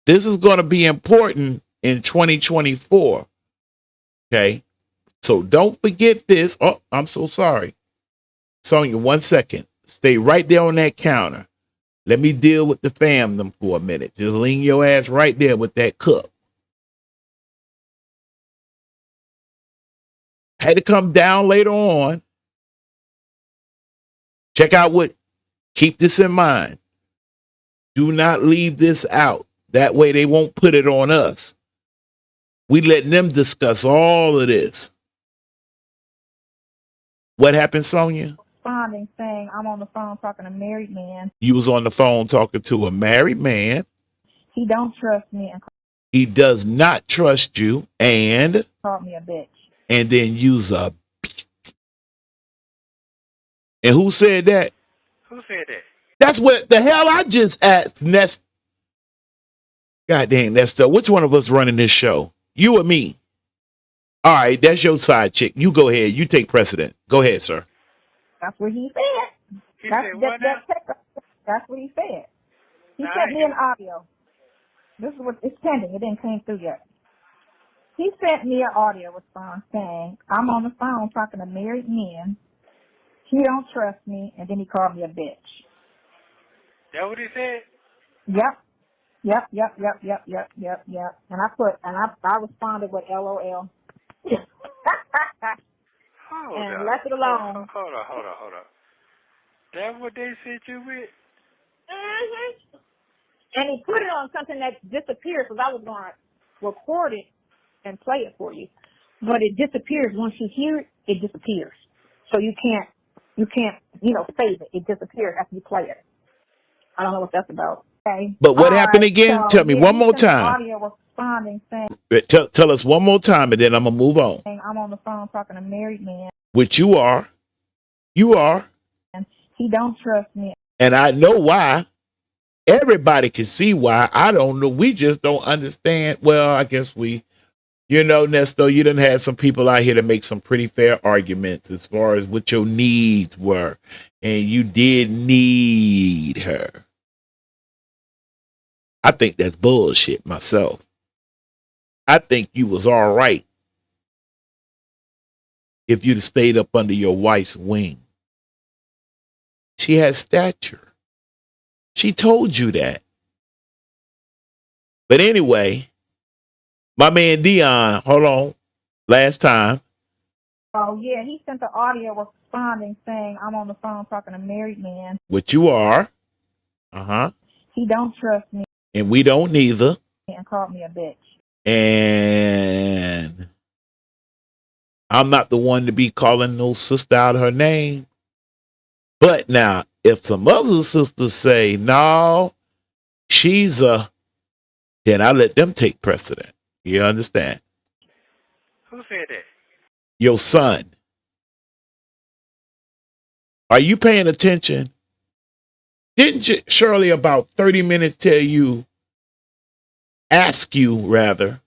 This is going to be important in 2024. Okay? So don't forget this. Oh, I'm so sorry. Sonya, 1 second. Stay right there on that counter. Let me deal with the fam for a minute. Just lean your ass right there with that cup. Had to come down later on. Check out keep this in mind. Do not leave this out. That way they won't put it on us. We letting them discuss all of this. What happened, Sonya? Responding saying, I'm on the phone talking to married men. You was on the phone talking to a married man. He don't trust me and He does not trust you and called me a bitch. And then use a. And who said that? Who said that? That's what the hell I just asked. Nest. God dang, Nesto. Which one of us running this show? You or me? All right, that's your side chick. You go ahead. You take precedent. Go ahead, sir. That's what he said. He said what now? That's what he said. He Nah, sent me an audio. This is what it's pending. It didn't come through yet. He sent me an audio response saying, I'm on the phone talking to married men. He don't trust me, and then he called me a bitch. That what he said? Yep. And I responded with LOL. And left it alone. Hold on. That what they said you with? Mm-hmm. And he put it on something that disappears because I was going to record it and play it for you. But it disappears. Once you hear it, it disappears. So you can't, save it. It disappears after you play it. I don't know what that's about. Okay. But what happened again? So, tell me one more time. Audio responding saying, tell us one more time, and then I'm going to move on. I'm on the phone talking to married men. Which you are. You are. He don't trust me. And I know why. Everybody can see why. I don't know. We just don't understand. Well, I guess Nesto, you done had some people out here to make some pretty fair arguments as far as what your needs were. And you did need her. I think that's bullshit myself. I think you was all right if you'd have stayed up under your wife's wing. She has stature. She told you that. But anyway, My man Dion, hold on. Last time. Oh, yeah, he sent the audio responding saying, I'm on the phone talking to a married man. Which you are. Uh-huh. He don't trust me And we don't neither. and called me a bitch. And I'm not the one to be calling no sister out her name. But now, if some other sisters say, no, she's then I let them take precedent. You understand? Who said that? Your son. Are you paying attention? Didn't Shirley about 30 minutes ask you rather,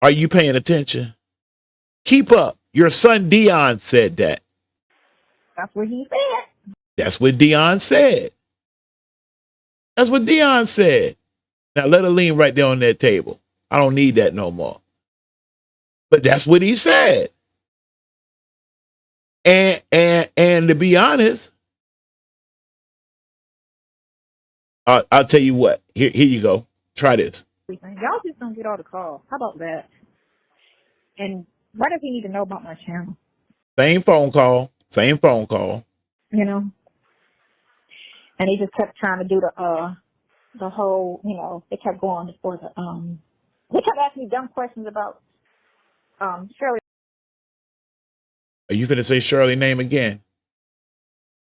are you paying attention? Keep up. Your son Dion said that. That's what he said. That's what Dion said. That's what Dion said. Now let her lean right there on that table. I don't need that no more. But that's what he said. And to be honest, I'll tell you what. Here you go. Try this. Y'all just don't get all the calls. How about that? And why does he need to know about my channel? Same phone call. Same phone call. You know? And he just kept trying to do the whole, you know, they kept going for the, they kept asking me dumb questions about, Shirley. Are you finna say Shirley's name again?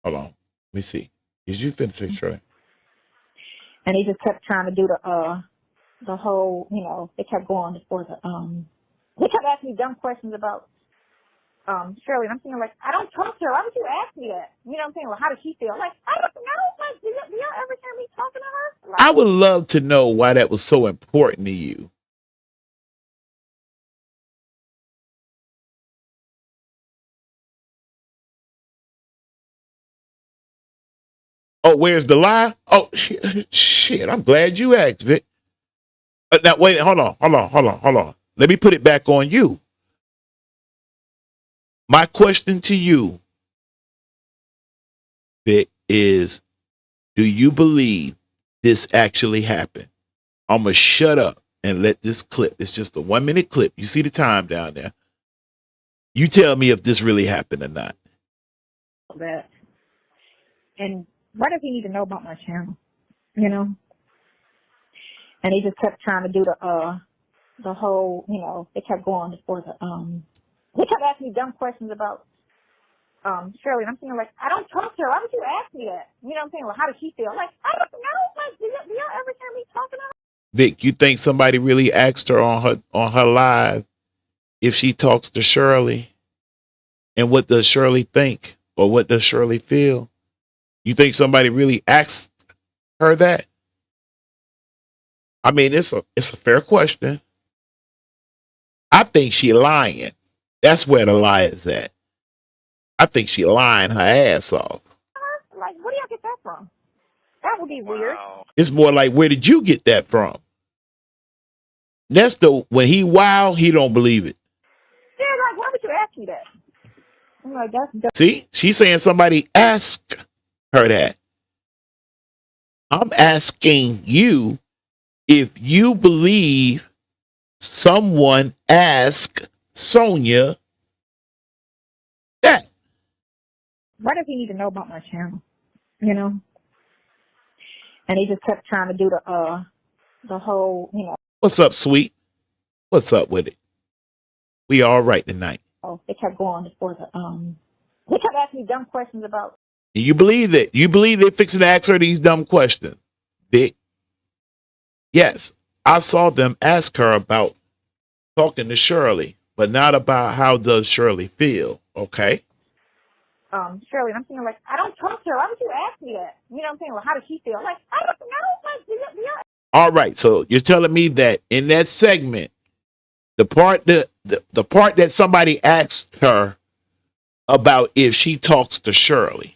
Hold on. Let me see. Is you finna say Shirley? And he just kept trying to do the whole, you know, they kept going for the, they kept asking me dumb questions about, Shirley. And I'm thinking, like, I don't talk to her. Why would you ask me that? You know what I'm saying? Like, how does she feel? I'm like, I don't know. Like, do y'all ever hear me talking to her? Like, I would love to know why that was so important to you. Oh, where's the lie? Oh, shit. I'm glad you asked, Vic. Now, wait, hold on. Let me put it back on you. My question to you, Vic, is do you believe this actually happened? I'm going to shut up and let this clip. It's just a 1 minute clip. You see the time down there. You tell me if this really happened or not. that. And why does he need to know about my channel? You know? And he just kept trying to do the whole, you know, they kept going for the, they kept asking me dumb questions about, Shirley. And I'm thinking, like, I don't talk to her. Why would you ask me that? You know what I'm saying? Like, how does she feel? I'm like, I don't know. Like, do y'all ever hear me talking to her? Vic, you think somebody really asked her on her live if she talks to Shirley? And what does Shirley think? Or what does Shirley feel? You think somebody really asked her that? I mean, it's a fair question. I think she lying. That's where the lie is at. I think she lying her ass off. Like, where do y'all get that from? That would be weird. Wow. It's more like, where did you get that from? Nesto, when he wild, he don't believe it. Yeah, like, why would you ask me that? I'm like, that's dumb. See, she's saying somebody asked her that. I'm asking you if you believe someone asked Sonya that. Why does he need to know about my channel? You know? And he just kept trying to do the whole, you know. What's up, sweet? What's up with it? We all right tonight. Oh, they kept going for the, they kept asking me dumb questions about. And you believe it? You believe they're fixing to ask her these dumb questions, Vic? Yes, I saw them ask her about talking to Shirley, but not about how does Shirley feel, okay? Shirley, and I'm thinking, like, I don't talk to her. Why would you ask me that? You know what I'm saying? Like, how does she feel? I'm like, I don't know. Like, do y'all... All right, so you're telling me that in that segment, the part that somebody asked her about if she talks to Shirley,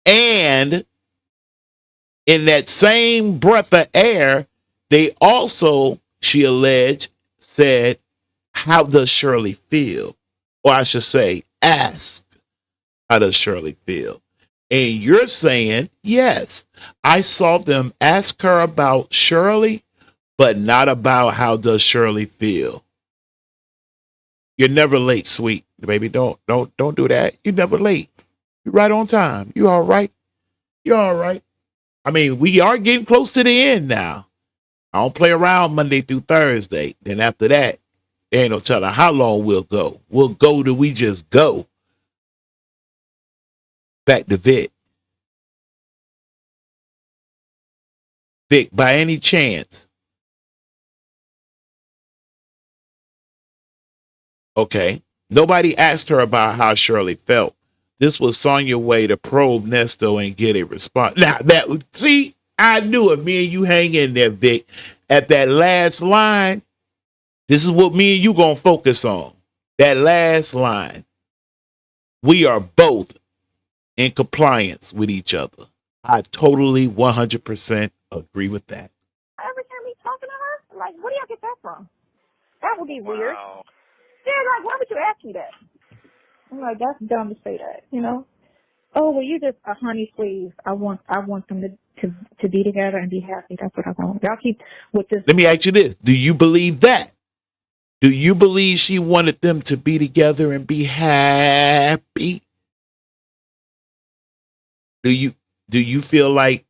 and in that same breath of air, they also, she alleged, said, how does Shirley feel? Or I should say, asked, how does Shirley feel? And you're saying, yes, I saw them ask her about Shirley, but not about how does Shirley feel. You're never late, sweet baby. Don't do that. You're never late. You're right on time. You all right? You're all right. I mean, we are getting close to the end now. I don't play around Monday through Thursday. Then after that, there ain't no telling how long we'll go. We'll go till we just go. Back to Vic. Vic, by any chance. Okay. Nobody asked her about how Shirley felt. This was Sonya's way to probe Nesto and get a response. Now see, I knew it. Me and you hang in there, Vic. At that last line, this is what me and you gonna focus on. That last line. We are both in compliance with each other. I totally 100% agree with that. Every time he's talking to her, like, where do y'all get that from? That would be weird. Wow. Yeah, like, why would you ask me that? I'm like, that's dumb to say that, you know? Oh, well, you just a honey, please. I want them to be together and be happy. That's what I want. Y'all keep with this. Let me ask you this. Do you believe that? Do you believe she wanted them to be together and be happy? Do you feel like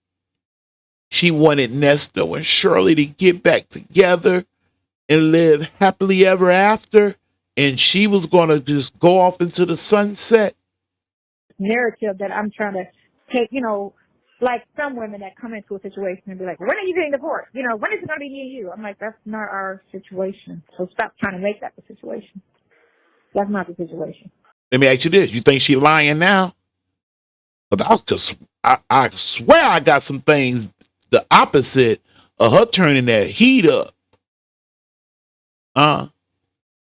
she wanted Nesto and Shirley to get back together and live happily ever after, and she was going to just go off into the sunset? Narrative that I'm trying to take, you know, like some women that come into a situation and be like, when are you getting divorced? You know, when is it going to be me and you? I'm like, that's not our situation. So stop trying to make that the situation. That's not the situation. Let me ask you this. You think she lying now? Because I swear I got some things the opposite of her turning that heat up.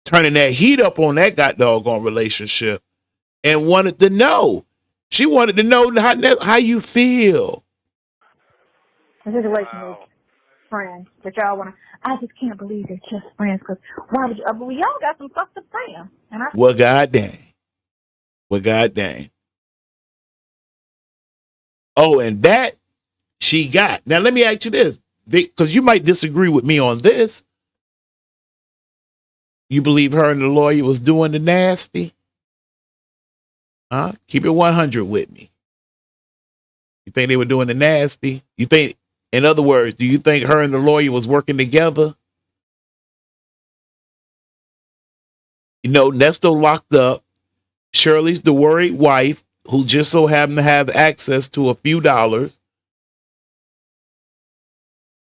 Turning that heat up on that doggone relationship and wanted to know. She wanted to know how you feel. The situation is friends, but y'all want to, I just can't believe they're just friends because why would you, but we all got some stuff to friends. And Well, God dang. Oh, and that she got. Now, let me ask you this, Vic, because you might disagree with me on this. You believe her and the lawyer was doing the nasty? Huh? Keep it 100 with me. You think they were doing the nasty? You think, in other words, do you think her and the lawyer was working together? You know, Nesto locked up. Shirley's the worried wife who just so happened to have access to a few dollars.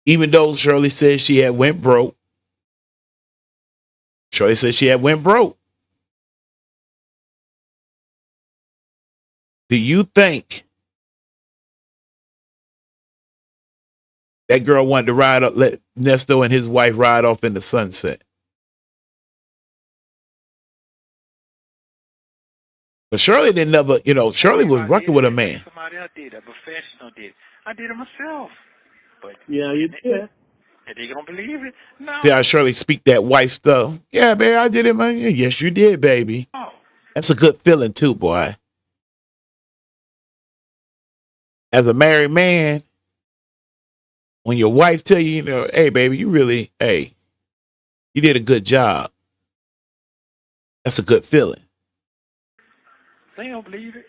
Even though Shirley said she had went broke. Shirley said she had went broke. Do you think that girl wanted to ride up, let Nesto and his wife ride off in the sunset? But Shirley didn't never, you know, Shirley was working with a man. Somebody else did, a professional did. I did it myself. But Yeah, you did. are they gonna believe it? No. See how Shirley speak that wife stuff? Yeah, babe, I did it, man. Yes, you did, baby. Oh. That's a good feeling too, boy. As a married man, when your wife tell you, you know, hey, baby, you really, hey, you did a good job. That's a good feeling. They don't believe it.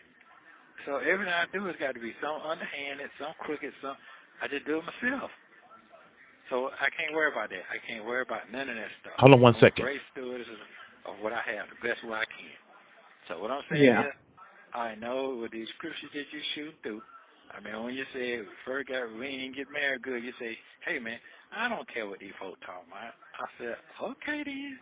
So everything I do has got to be some underhanded, some crooked, some. I just do it myself. So I can't worry about that. I can't worry about none of that stuff. Hold on one second. I'm grateful of what I have, the best way I can. So what I'm saying is, I know with these scriptures that you shoot through. I mean, when you say first we ain't get married good, you say, hey man, I don't care what these folks talking about. I said, okay then.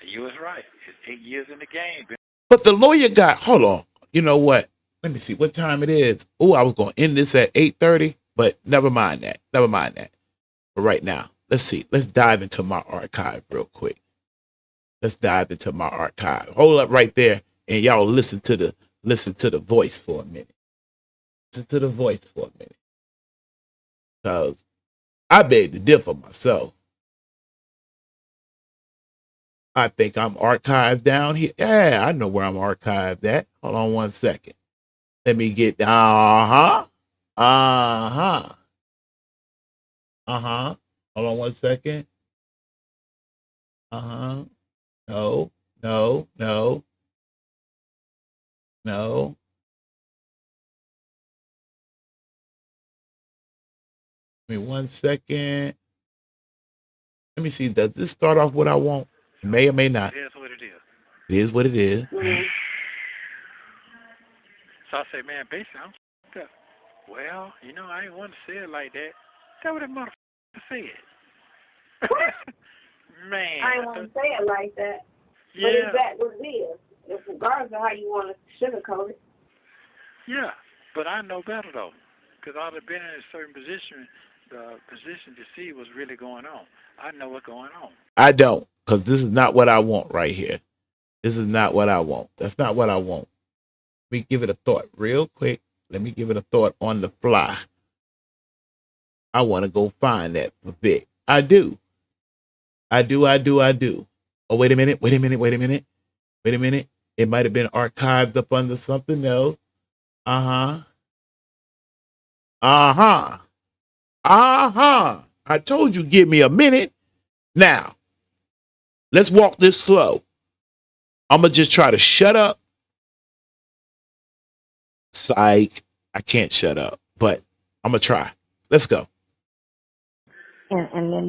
And you was right. It's 8 years in the game. But the lawyer got, hold on. You know what? Let me see what time it is. Oh, I was going to end this at 8:30, but never mind that. Never mind that. But right now, let's see. Let's dive into my archive real quick. Let's dive into my archive. Hold up right there, and y'all listen to the voice for a minute. Listen to the voice for a minute. Because I beg to differ myself. I think I'm archived down here. Yeah, I know where I'm archived at. Hold on one second. Let me get uh-huh. Uh-huh. Uh-huh. Hold on 1 second. Uh-huh. No, no, no, no. Give me 1 second. Let me see. Does this start off what I want? It may or may not. It is what it is. It is what it is. Mhm. So I say, man, basically, I'm f***ed up. Well, I ain't want to say it like that. That's what that motherfucker said. Man. I ain't want to say it like that. Yeah. But is that what it is? It's regardless of how you want to sugarcoat it. Yeah. But I know better, though. Because I'd have been in a certain position, the position to see what's really going on. I know what's going on. I don't, because this is not what I want right here. This is not what I want. That's not what I want. Let me give it a thought real quick. Let me give it a thought on the fly. I want to go find that for Vic. I do. I do. Oh, wait a minute. Wait a minute. It might have been archived up under something else. Uh-huh. I told you, give me a minute. Now, let's walk this slow. I'm going to just try to shut up. Psych. I can't shut up, but I'm going to try. Let's go. And then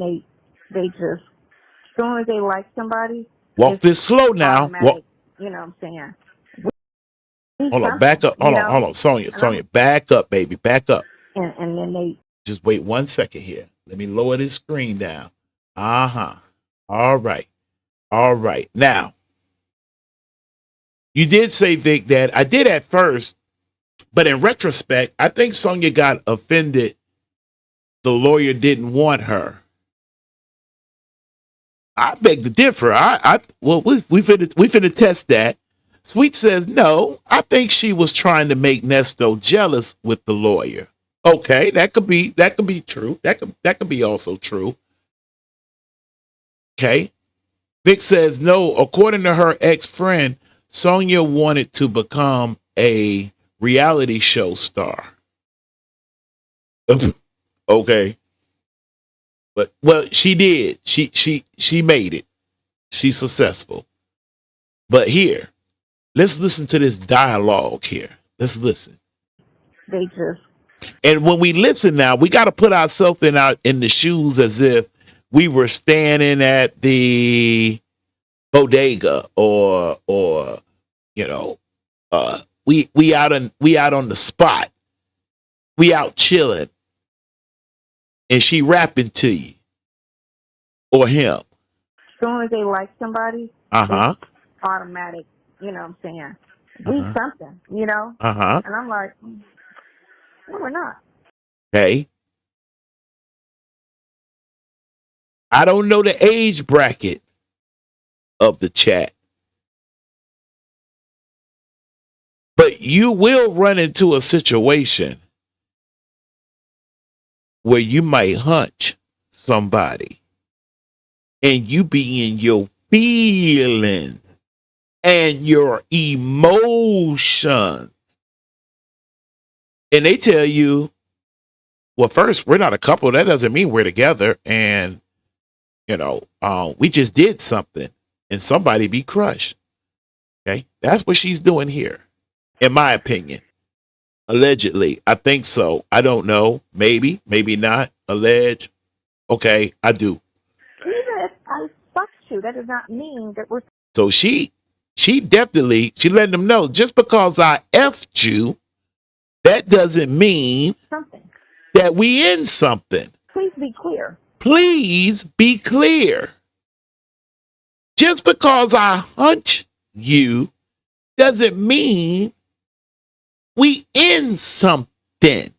they just, as soon as they like somebody, Walk this slow now. automatic, you know what I'm saying? Hold on, back up. Hold on. Sonya, back up, baby. Back up. And then they just wait 1 second here. Let me lower this screen down. Uh-huh. All right. Now, you did say, Vic, that I did at first, but in retrospect, I think Sonya got offended. The lawyer didn't want her. I beg to differ. Well, we finna test that. Sweet says no. I think she was trying to make Nesto jealous with the lawyer. Okay, that could be true. That could be also true. Okay. Vic says no. According to her ex-friend, Sonya wanted to become a reality show star. Okay. But well, she did. She made it. She's successful. But here, let's listen to this dialogue here. Let's listen. they just And when we listen now, we got to put ourselves in the shoes as if we were standing at the bodega or we out on the spot. We out chilling and she rapping to you or him. as soon as they like somebody, Uh-huh. it's automatic, you know what I'm saying? We something, Uh-huh. And I'm like, no, we're not. Okay. I don't know the age bracket of the chat, but you will run into a situation where you might hunch somebody and you be in your feelings and your emotions. And they tell you, well, first, we're not a couple. That doesn't mean we're together. And, we just did something and somebody be crushed. Okay. That's what she's doing here, in my opinion. Allegedly. I think so. I don't know. Maybe, maybe not. Allege. Okay. I do. Even if I fucked you, that does not mean that we're So she definitely, she letting them know, just because I F'd you, that doesn't mean something. that we in something. Please be clear. Please be clear. Just because I hunch you doesn't mean we in something.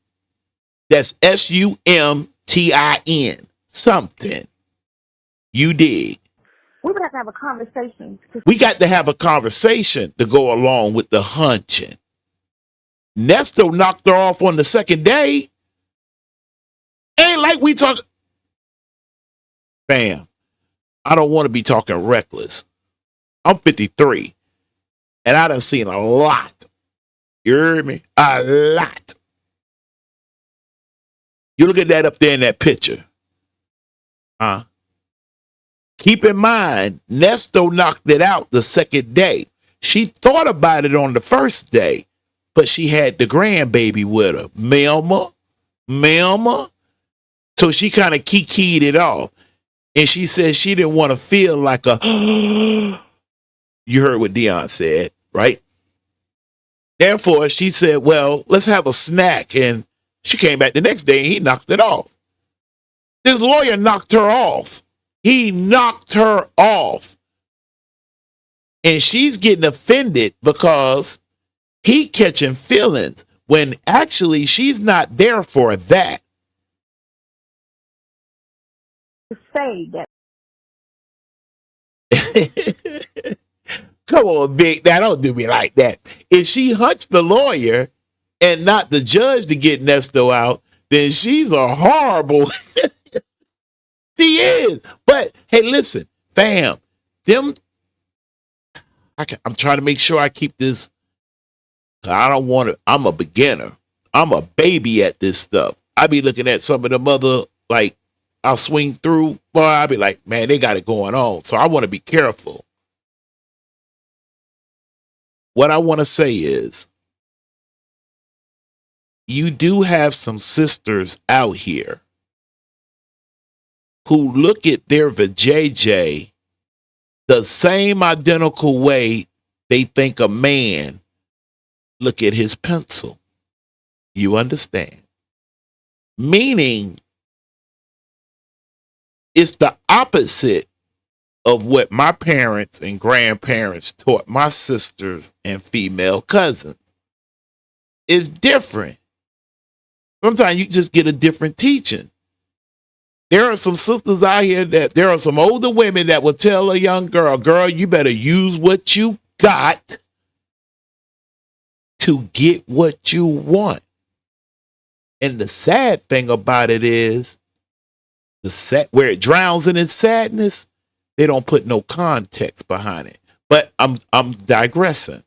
That's SUMTIN. Something. You dig? We would have to have a conversation. We got to have a conversation to go along with the hunching. Nesto knocked her off on the second day. Ain't like we talk. Bam. I don't want to be talking reckless. I'm 53. And I done seen a lot You heard me? A lot. You look at that up there in that picture. Keep in mind, Nesto knocked it out the second day. She thought about it on the first day, but she had the grandbaby with her. Melma. So she kind of kikied it off. And she said she didn't want to feel like a, you heard what Dion said, right? Therefore, she said, well, let's have a snack. And she came back the next day and he knocked it off. This lawyer knocked her off. He knocked her off. And she's getting offended because he catching feelings when actually she's not there for that. To say that. Come on, Vic. Now don't do me like that. If she hunched the lawyer and not the judge to get Nesto out, then she's a horrible. She is. But hey, listen, fam, I'm trying to make sure I keep this. I don't want to. I'm a beginner. I'm a baby at this stuff. I be looking at some of them other, like, I'll swing through. Boy, I'll be like, man, they got it going on. So I want to be careful. What I want to say is, you do have some sisters out here who look at their vajayjay the same identical way they think a man look at his pencil. You understand? Meaning, it's the opposite of what my parents and grandparents taught my sisters and female cousins. It's different. Sometimes you just get a different teaching. There are some sisters out here there are some older women that will tell a young girl, you better use what you got to get what you want. And the sad thing about it is, where it drowns in its sadness, they don't put no context behind it. But I'm digressing.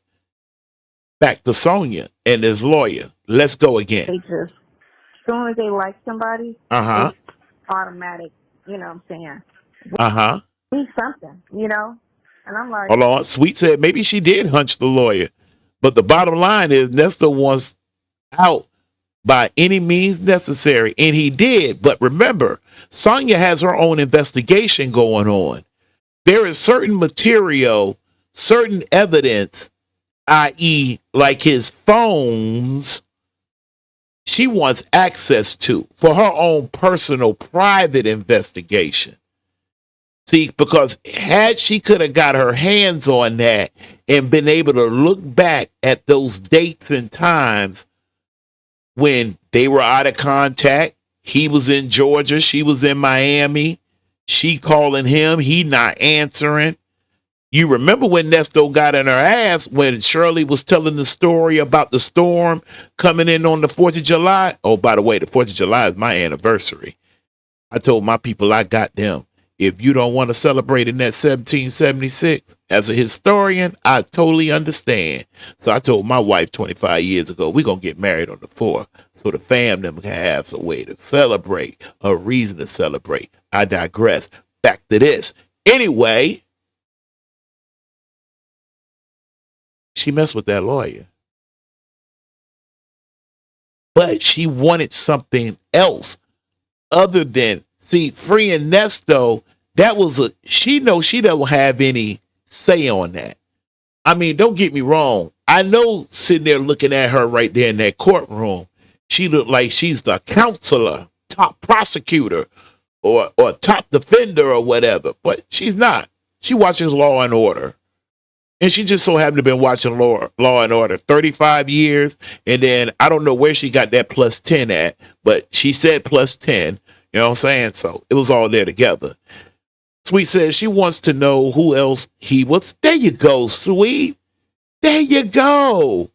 Back to Sonya and this lawyer. Let's go again. They just, as soon as they like somebody, it's automatic, you know what I'm saying? Need something, you know? And I'm like, hold on. Sweet said maybe she did hunch the lawyer. But the bottom line is Nesto wants out by any means necessary. And he did. But remember, Sonya has her own investigation going on. There is certain material, certain evidence, i.e., like his phones, she wants access to for her own personal private investigation. See, because had she could have got her hands on that and been able to look back at those dates and times when they were out of contact, he was in Georgia, she was in Miami, she calling him, he not answering. You remember when Nesto got in her ass when Shirley was telling the story about the storm coming in on the 4th of July? Oh, by the way, the 4th of July is my anniversary. I told my people I got them. If you don't want to celebrate in that 1776, as a historian, I totally understand. So I told my wife 25 years ago, we're going to get married on the 4th so the fam them can have some way to celebrate, a reason to celebrate. I digress. Back to this. Anyway, she messed with that lawyer. But she wanted something else other than, see, freeing Nesto, that was she knows she don't have any say on that. I mean, don't get me wrong. I know sitting there looking at her right there in that courtroom, she looked like she's the counselor, top prosecutor, or top defender or whatever. But she's not. She watches Law and Order. And she just so happened to have been watching Law and Order 35 years. And then I don't know where she got that plus 10 at, but she said plus 10. You know what I'm saying? So it was all there together. Sweet says she wants to know who else he was. There you go, Sweet. There you go.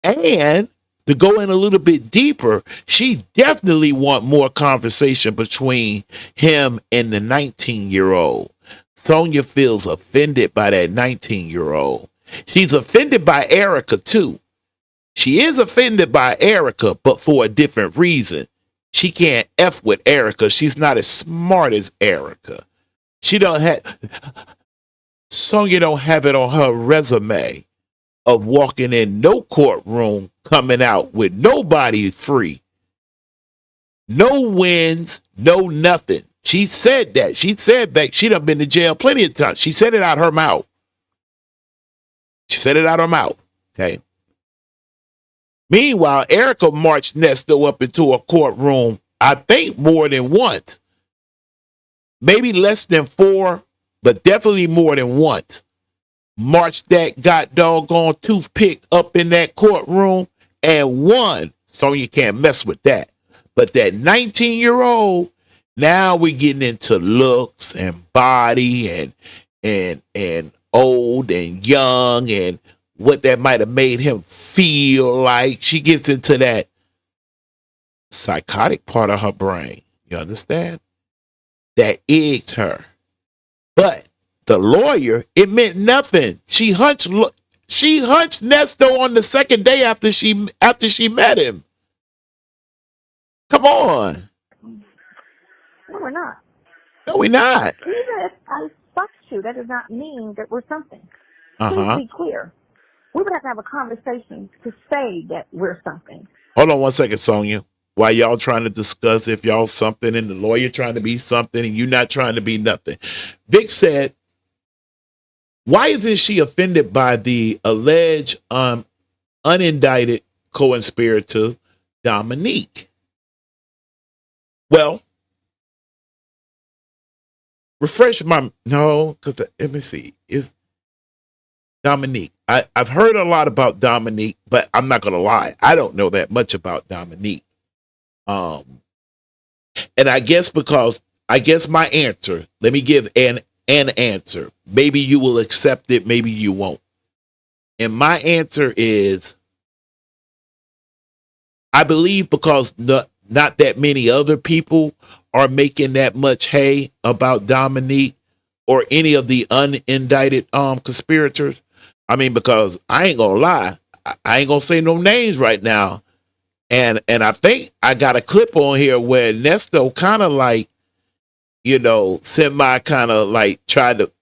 And to go in a little bit deeper, she definitely want more conversation between him and the 19-year-old. Sonya feels offended by that 19-year-old. She's offended by Erica, too. She is offended by Erica, but for a different reason. She can't F with Erica. She's not as smart as Erica. She don't have Sonya don't have it on her resume of walking in no courtroom, coming out with nobody free. No wins, no nothing. She said that. She said that she done been to jail plenty of times. She said it out her mouth. She said it out her mouth. Okay. Meanwhile, Erica marched Nesto up into a courtroom, I think more than once. Maybe less than 4, but definitely more than once. Marched that god doggone toothpick up in that courtroom and won. Sonya can't mess with that. But that 19-year-old, now we're getting into looks and body and old and young and what that might have made him feel like. She gets into that psychotic part of her brain. You understand? That eggs her. But the lawyer, it meant nothing. She hunched Nesto on the second day after she met him. Come on. No, we're not. No, we're not. Even if I fucked you, that does not mean that we're something. Please be clear. We would have to have a conversation to say that we're something. Hold on one second, Sonya. While y'all trying to discuss if y'all something and the lawyer trying to be something and you not trying to be nothing. Vic said, why isn't she offended by the alleged unindicted co-conspirator Dominique? Well, refresh my because let me see. Is Dominique? I've heard a lot about Dominique, but I'm not gonna lie, I don't know that much about Dominique. And I guess my answer. Let me give an answer. Maybe you will accept it, maybe you won't. And my answer is, I believe because not that many other people are making that much hay about Dominique or any of the unindicted conspirators. I mean, because I ain't gonna lie, I ain't gonna say no names right now. And I think I got a clip on here where Nesto kind of like, semi kind of like tried to,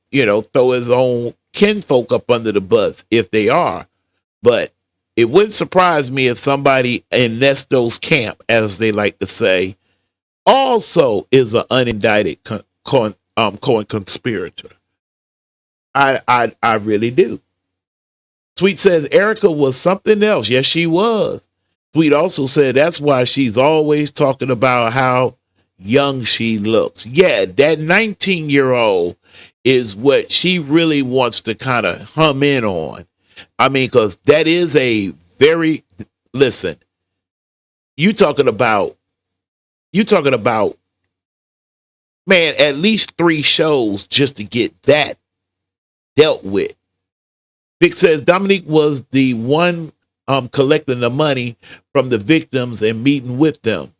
throw his own kinfolk up under the bus if they are. But it wouldn't surprise me if somebody in Nesto's camp, as they like to say, also is an unindicted conspirator. I really do. Sweet says Erica was something else. Yes, she was. Sweet also said that's why she's always talking about how young she looks. Yeah, that 19-year-old is what she really wants to kind of hum in on. I mean, because that is a very, listen, you talking about, man, at least 3 shows just to get that dealt with. Vic says Dominique was the one collecting the money from the victims and meeting with them.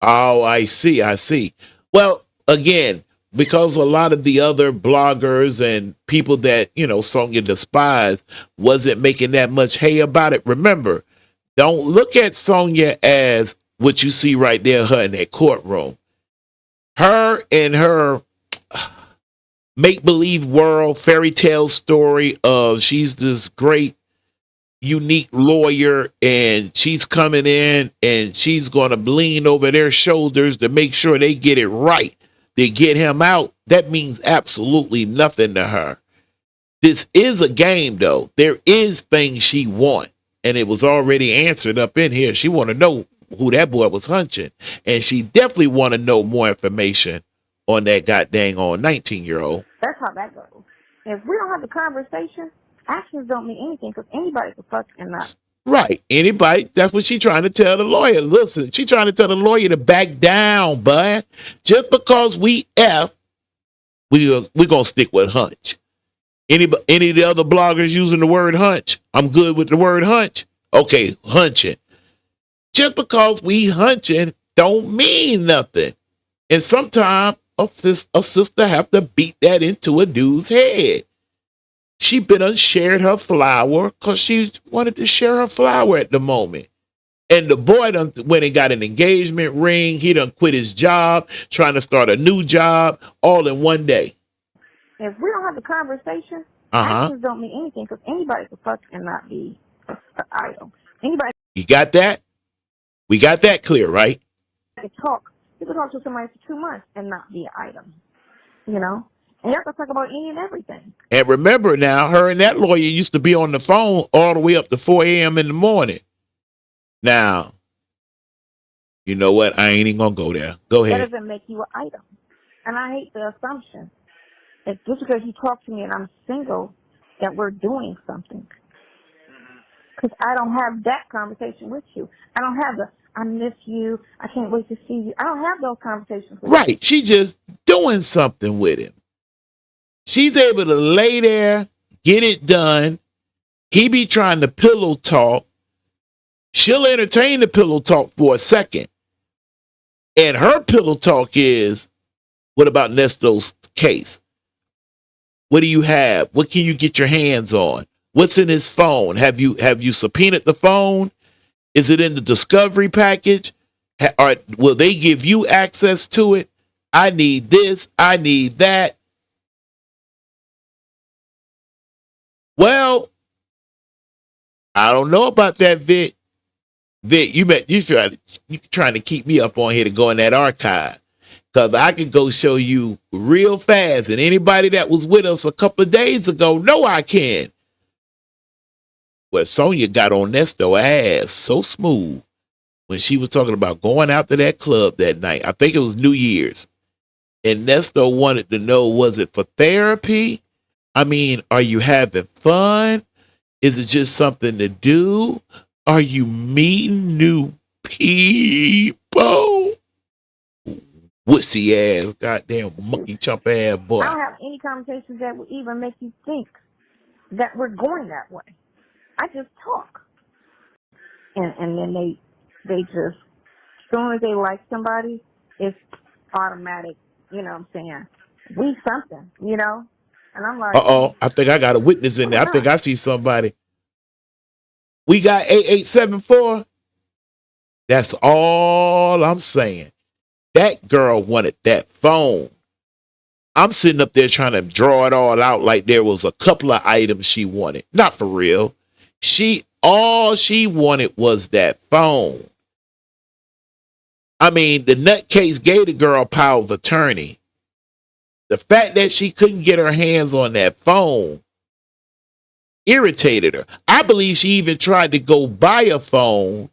Oh, I see. Well, again, because a lot of the other bloggers and people that, Sonya despised wasn't making that much hay about it. Remember, don't look at Sonya as what you see right there, her in that courtroom. Her and her make-believe world fairy tale story of she's this great unique lawyer and she's coming in and she's going to lean over their shoulders to make sure they get it right. They get him out. That means absolutely nothing to her. This is a game though. There is things she wants and it was already answered up in here. She want to know who that boy was hunching and she definitely want to know more information on that goddamn 19-year-old. That's how that goes. If we don't have the conversation, actions don't mean anything because anybody can fuck and not. Right. Anybody. That's what she trying to tell the lawyer. Listen, she trying to tell the lawyer to back down, bud. Just because we we're going to stick with hunch. Any of the other bloggers using the word hunch? I'm good with the word hunch. Okay, hunching. Just because we hunching don't mean nothing. And sometimes a sister have to beat that into a dude's head. She been unshared her flower because she wanted to share her flower at the moment. And the boy done went and got an engagement ring. He done quit his job, trying to start a new job, all in one day. If we don't have the conversation, actions don't mean anything because anybody can fuck and not be an idol. Anybody You got that? We got that clear, right? can talk. You can talk to somebody for 2 months and not be an item. You know? And y'all can talk about any and everything. And remember now, her and that lawyer used to be on the phone all the way up to 4 a.m. in the morning. Now, you know what? I ain't even going to go there. Go ahead. That doesn't make you an item. And I hate the assumption that just because you talk to me and I'm single, that we're doing something. Because I don't have that conversation with you. I don't have the, I miss you, I can't wait to see you. I don't have those conversations with you. Right. She just doing something with him. She's able to lay there, get it done. He be trying to pillow talk. She'll entertain the pillow talk for a second. And her pillow talk is, what about Nesto's case? What do you have? What can you get your hands on? What's in his phone? Have you subpoenaed the phone? Is it in the discovery package? Will they give you access to it? I need this. I need that. Well, I don't know about that, Vic. Vic, you trying to keep me up on here to go in that archive. Because I could go show you real fast. And anybody that was with us a couple of days ago, know I can. Well, Sonya got on Nesto ass so smooth when she was talking about going out to that club that night. I think it was New Year's. And Nesto wanted to know, was it for therapy? I mean, are you having fun? Is it just something to do? Are you meeting new people? Wussy ass, goddamn monkey chump ass boy. I don't have any conversations that would even make you think that we're going that way. I just talk. And then they just, as soon as they like somebody, it's automatic, you know what I'm saying? We something, you know? And I'm like, I think I got a witness in there. I think I see somebody. We got 8874. That's all I'm saying. That girl wanted that phone. I'm sitting up there trying to draw it all out like there was a couple of items she wanted. Not for real. All she wanted was that phone. I mean, the nutcase gave the girl power of attorney. The fact that she couldn't get her hands on that phone irritated her. I believe she even tried to go buy a phone.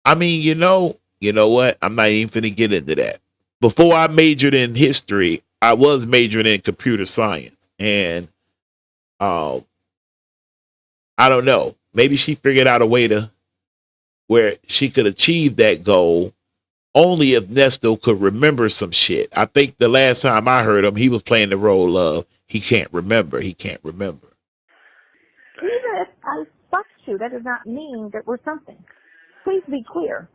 I mean, you know what? I'm not even finna get into that. Before I majored in history, I was majoring in computer science. And I don't know. Maybe she figured out a way to where she could achieve that goal only if Nesto could remember some shit. I think the last time I heard him, he was playing the role of he can't remember. He can't remember. Even if I fucked you, that does not mean that we're something. Please be clear.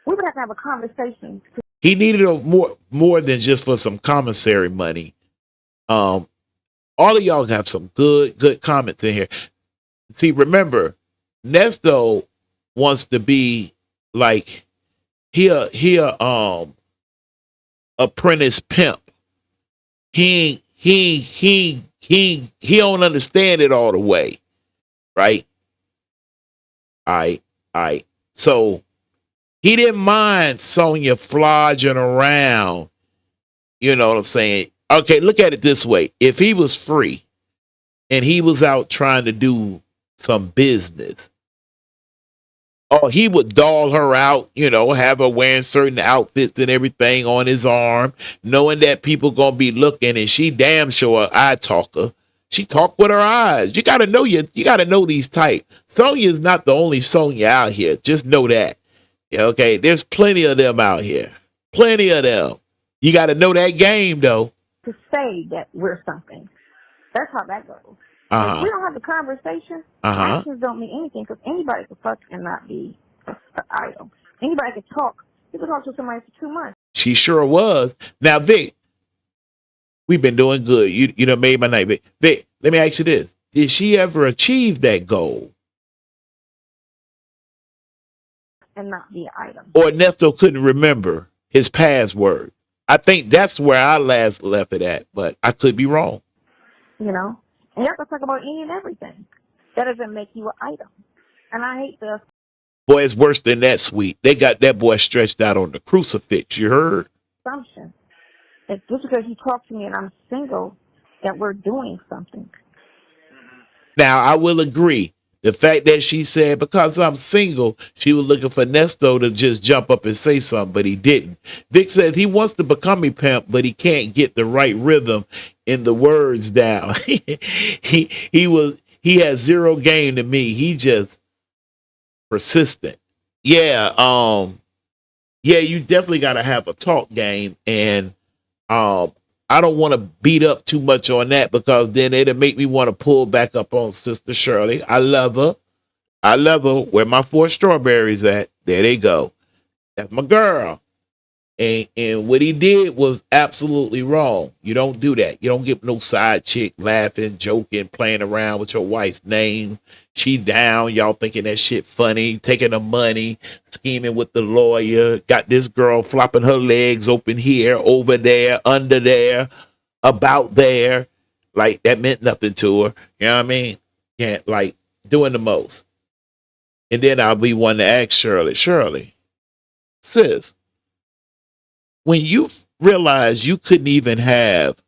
We would have a conversation. He needed more than just for some commissary money. All of y'all have some good comments in here. See, remember, Nesto wants to be like he apprentice pimp. He don't understand it all the way, right? All right. So he didn't mind Sonya flogging around. You know what I'm saying? Okay, look at it this way. If he was free and he was out trying to do some business, he would doll her out, have her wearing certain outfits and everything on his arm, knowing that people gonna be looking, and she damn sure an eye talker. She talk with her eyes. You gotta know these type. Sonya's not the only Sonya out here. Just know that. Okay, there's plenty of them out here. Plenty of them. You gotta know that game though. To say that we're something. That's how that goes. If we don't have the conversation, actions don't mean anything because anybody can fuck and not be an idol. Anybody can talk. You can talk to somebody for 2 months. She sure was. Now, Vic, We've been doing good. You done made my night. Vic, let me ask you this. Did she ever achieve that goal? And not be an item. Or Nesto couldn't remember his password? I think that's where I last left it at, but I could be wrong. You know? And you have to talk about any and everything. That doesn't make you an item. And I hate the Boy, it's worse than that, sweet. They got that boy stretched out on the crucifix. You heard? assumption that just because you talk to me and I'm single, that we're doing something. Now, I will agree. The fact that she said, because I'm single, she was looking for Nesto to just jump up and say something, but he didn't. Vic says he wants to become a pimp, but he can't get the right rhythm in the words down. He has zero game to me. He just persistent. Yeah, you definitely gotta have a talk game, and I don't want to beat up too much on that because then it'll make me want to pull back up on Sister Shirley. I love her. I love her. Where my 4 strawberries at? There they go. That's my girl. And what he did was absolutely wrong. You don't do that. You don't get no side chick laughing, joking, playing around with your wife's name. She down. Y'all thinking that shit funny, taking the money, scheming with the lawyer. Got this girl flopping her legs open here, over there, under there, about there. Like that meant nothing to her. You know what I mean? Can't like doing the most. And then I'll be one to ask Shirley, sis, when you realized you couldn't even have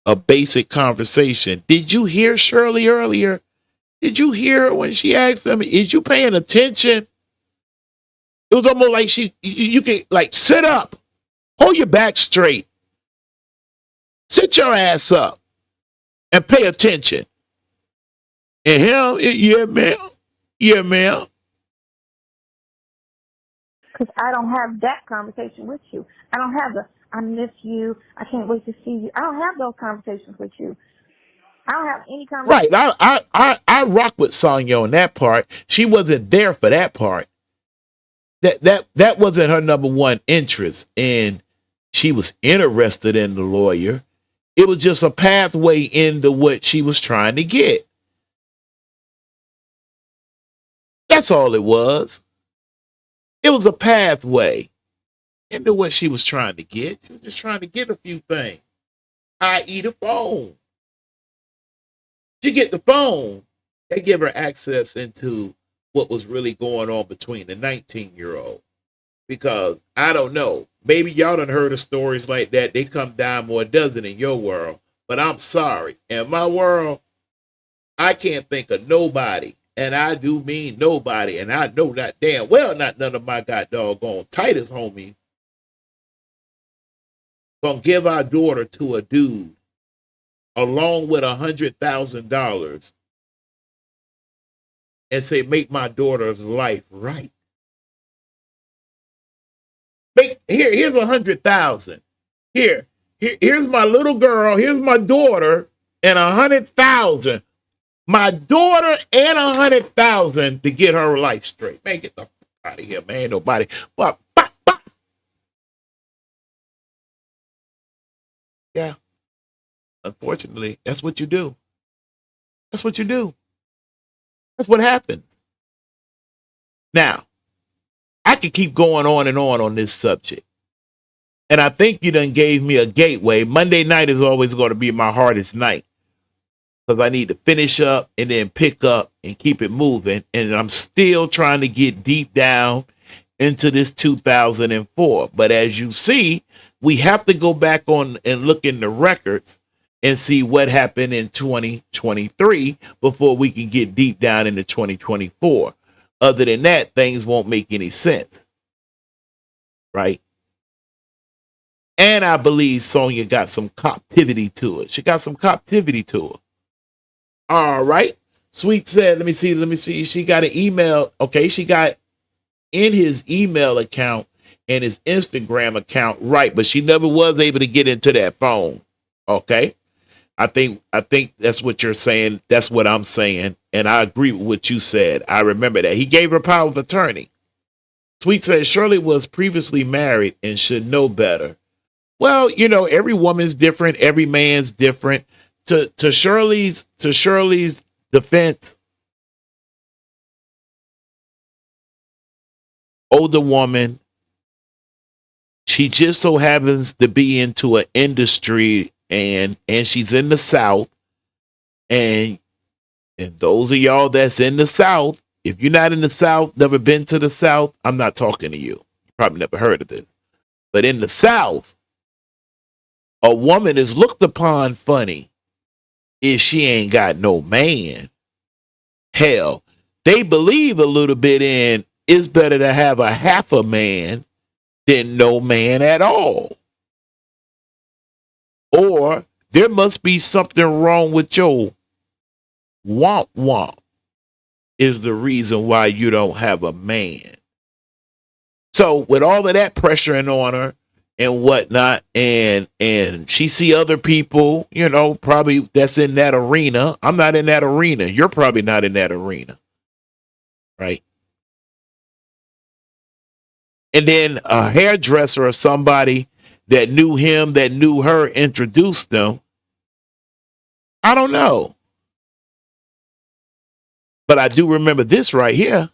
a basic conversation, did you hear Shirley earlier? Did you hear her when she asked them, is you paying attention? It was almost like you could like sit up, hold your back straight, sit your ass up and pay attention. And him, yeah, ma'am. Yeah, ma'am. Because I don't have that conversation with you. I don't have the, I miss you, I can't wait to see you. I don't have those conversations with you. I don't have any conversation. Right. I rock with Sonya on that part. She wasn't there for that part. That wasn't her number one interest. And she was interested in the lawyer. It was just a pathway into what she was trying to get. That's all it was. It was a pathway into what she was trying to get. She was just trying to get a few things, i.e. the phone. She get the phone, they give her access into what was really going on between the 19-year-old. Because, I don't know, maybe y'all done heard of stories like that. They come down more a dozen in your world. But I'm sorry. In my world, I can't think of nobody. And I do mean nobody. And I know that damn well not none of my doggone tightest homies gonna give our daughter to a dude along with $100,000 and say, make my daughter's life right. Here's $100,000. Here's my little girl. Here's my daughter and $100,000. My daughter and $100,000 to get her life straight. Man, get the fuck out of here, man. Nobody. But, yeah. Unfortunately, that's what you do. That's what you do. That's what happened. Now, I could keep going on this subject. And I think you done gave me a gateway. Monday night is always going to be my hardest night. Because I need to finish up and then pick up and keep it moving. And I'm still trying to get deep down into this 2004. But as you see, we have to go back on and look in the records and see what happened in 2023 before we can get deep down into 2024. Other than that, things won't make any sense. Right? And I believe Sonya got some captivity to it. She got some captivity to her. All right. Sweet said, let me see. She got an email. Okay, she got in his email account and his Instagram account, right, but she never was able to get into that phone. Okay. I think that's what you're saying. That's what I'm saying. And I agree with what you said. I remember that. He gave her power of attorney. Sweet said Shirley was previously married and should know better. Well, you know, every woman's different, every man's different. To Shirley's defense, older woman, she just so happens to be into an industry and she's in the South. And those of y'all that's in the South, if you're not in the South, never been to the South, I'm not talking to you. You probably never heard of this. But in the South, a woman is looked upon funny if she ain't got no man. Hell, they believe a little bit in it's better to have a half a man than no man at all. Or there must be something wrong with your womp womp is the reason why you don't have a man. So with all of that pressuring on her and whatnot, and she see other people, you know, probably that's in that arena. I'm not in that arena. You're probably not in that arena. Right? And then a hairdresser or somebody that knew him, that knew her, introduced them. I don't know. But I do remember this right here.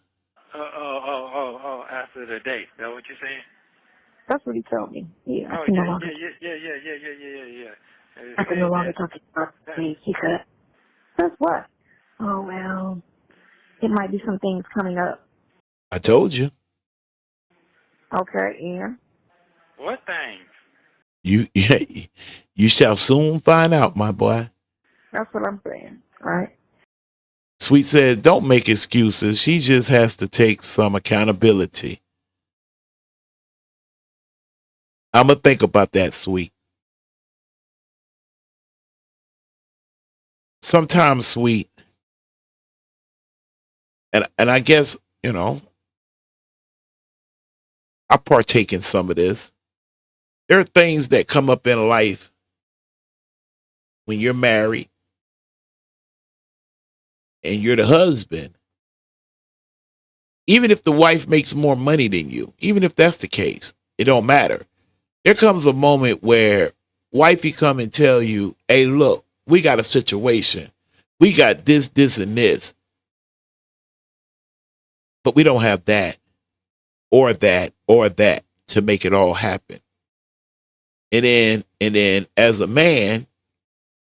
After the date. Is that what you're saying? That's what he told me. Yeah, Oh, I can no yeah. I can no longer talk about things. He said, that's what? Oh, well, it might be some things coming up. I told you. Okay, Ian. What things? You shall soon find out, my boy. That's what I'm saying, right? Sweet said, don't make excuses. She just has to take some accountability. I'm going to think about that, Sweet. Sometimes, Sweet, and I guess, you know, I partake in some of this. There are things that come up in life when you're married and you're the husband. Even if the wife makes more money than you, even if that's the case, it don't matter. There comes a moment where wifey come and tell you, hey, look, we got a situation. We got this, and this. But we don't have that or that to make it all happen. And then as a man,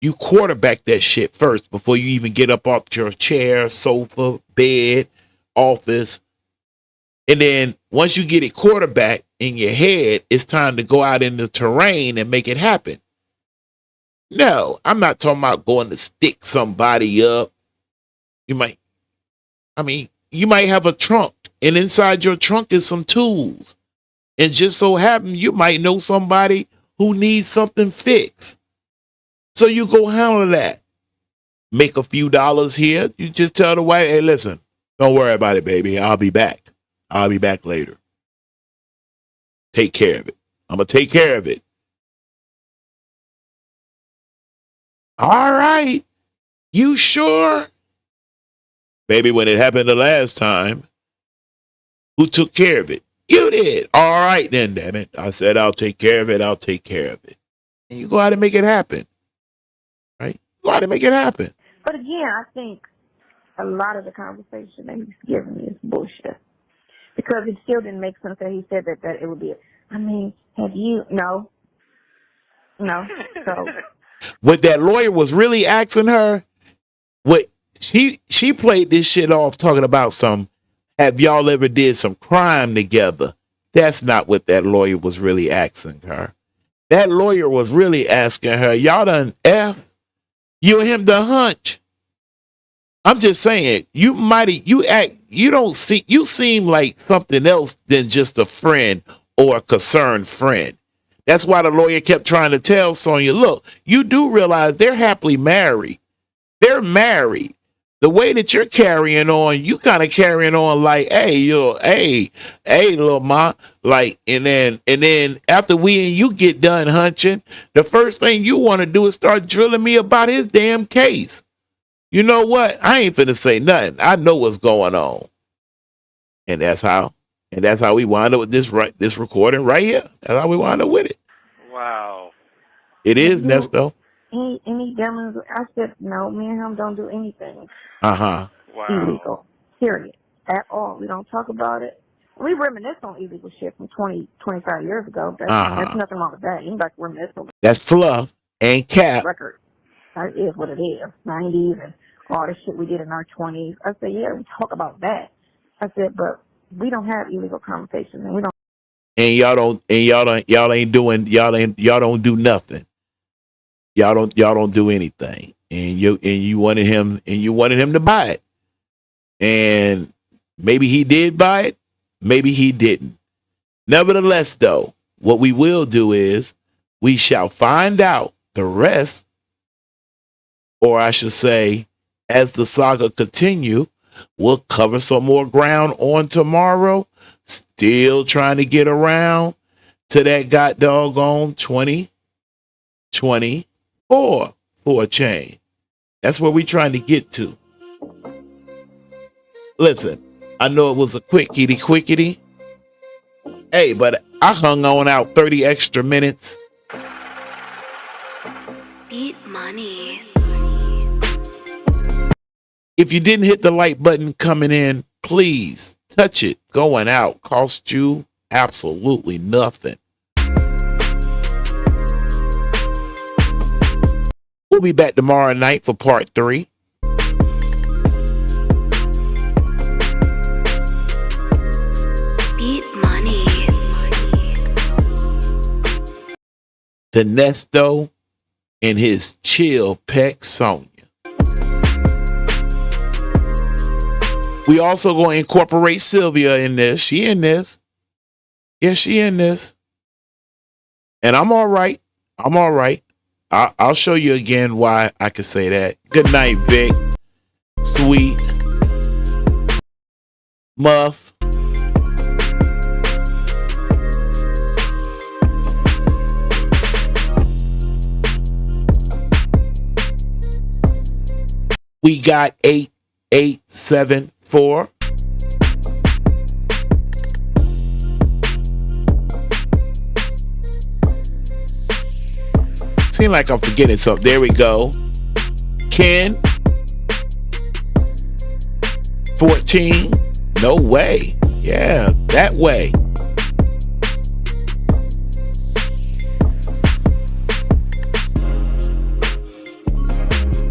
you quarterback that shit first before you even get up off your chair, sofa, bed, office. And then once you get it quarterback in your head, it's time to go out in the terrain and make it happen. No, I'm not talking about going to stick somebody up. You might have a trunk, and inside your trunk is some tools. And just so happen you might know somebody who needs something fixed. So you go handle that. Make a few dollars here. You just tell the wife, hey, listen, don't worry about it, baby. I'll be back. I'll be back later. Take care of it. I'm going to take care of it. All right. You sure? Baby, when it happened the last time, who took care of it? You did. All right then, damn it. I said I'll take care of it. I'll take care of it. And you go out and make it happen. Right? Go out and make it happen. But again, I think a lot of the conversation that he's giving me is bullshit. Because it still didn't make sense that he said that it would be, have you, no. So. What that lawyer was really asking her, what she played this shit off talking about have y'all ever did some crime together? That's not what that lawyer was really asking her. That lawyer was really asking her, y'all done F? You and him done hunch? I'm just saying, you seem like something else than just a friend or a concerned friend. That's why the lawyer kept trying to tell Sonya, look, you do realize they're happily married. They're married. The way that you're carrying on, you kind of carrying on like, hey, little ma, like, and then after we and you get done hunching, the first thing you want to do is start drilling me about his damn case. You know what? I ain't finna say nothing. I know what's going on. And that's how we wind up with this recording right here. That's how we wind up with it. Wow. Wow. It is, You Nesto. any demons? I said no. Me and him don't do anything Uh-huh. Wow. illegal. Period. At all. We don't talk about it. We reminisce on illegal shit from 25 years ago. That's fine. There's nothing wrong with that. Anybody can reminisce on That's fluff and cap. record. That is what it is. 90s and all the shit we did in our 20s. I said, yeah, we talk about that. I said, but we don't have illegal conversations, and we don't. And y'all don't do nothing. Y'all don't do anything. And you wanted him to buy it. And maybe he did buy it, maybe he didn't. Nevertheless, though, what we will do is we shall find out the rest, or I should say, as the saga continue, we'll cover some more ground on tomorrow. Still trying to get around to that god doggone 2024 for a chain. That's where we trying to get to. Listen, I know it was a quickity. Hey, but I hung on out 30 extra minutes. Beat money. If you didn't hit the like button coming in, please touch it. Going out cost you absolutely nothing. We'll be back tomorrow night for part 3. Beat money. The Nesto and his chill pet Sonya. We also going to incorporate Sylvia in this. She in this. Yeah, she in this. And I'm all right. I'll show you again why I can say that. Good night, Vic. Sweet. Muff. We got 8874. Seem like I'm forgetting something. There we go. Ken. 14. No way. Yeah, that way.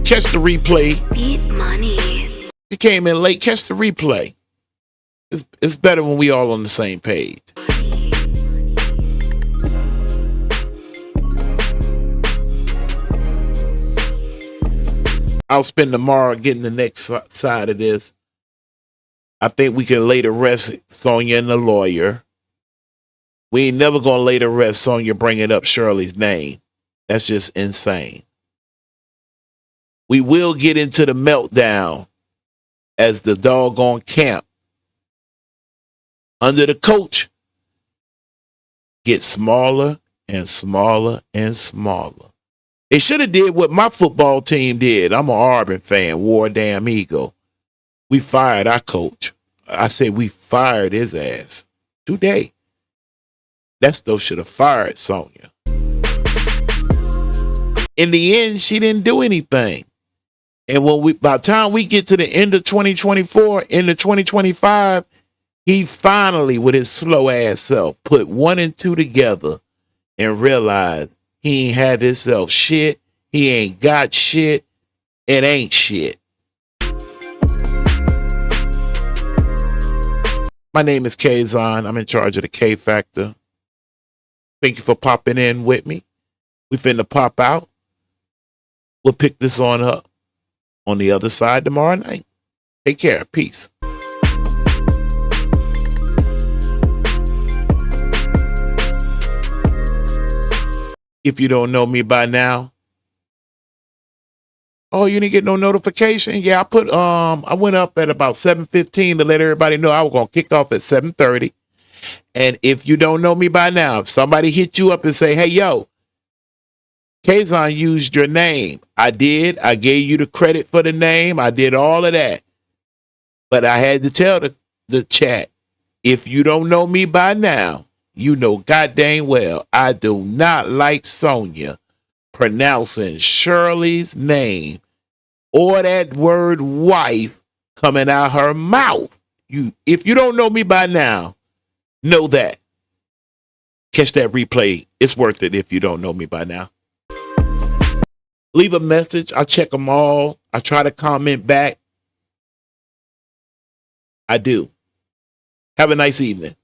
Catch the replay. Beat money. You came in late. Catch the replay. It's better when we all on the same page. I'll spend tomorrow getting the next side of this. I think we can lay to rest Sonya and the lawyer. We ain't never gonna lay to rest Sonya bringing up Shirley's name. That's just insane. We will get into the meltdown as the doggone camp under the coach gets smaller and smaller and smaller. They should have did what my football team did. I'm an Auburn fan, War Damn Eagle. We fired our coach. I said we fired his ass today. Nesto should have fired Sonya. In the end, she didn't do anything. And by the time we get to the end of 2024, into 2025, he finally, with his slow ass self, put 1 and 2 together and realized he ain't have himself shit. He ain't got shit. It ain't shit. My name is Kaazon. I'm in charge of the K Factor. Thank you for popping in with me. We finna pop out. We'll pick this on up on the other side tomorrow night. Take care. Peace. If you don't know me by now, oh, you didn't get no notification? Yeah, I went up at about 7:15 to let everybody know I was gonna kick off at 7:30. And if you don't know me by now, if somebody hit you up and say, hey, yo, Kaazon used your name. I did. I gave you the credit for the name. I did all of that. But I had to tell the chat, if you don't know me by now, you know goddamn well I do not like Sonya pronouncing Shirley's name or that word wife coming out her mouth. If you don't know me by now, know that. Catch that replay. It's worth it if you don't know me by now. Leave a message. I check them all. I try to comment back. I do. Have a nice evening.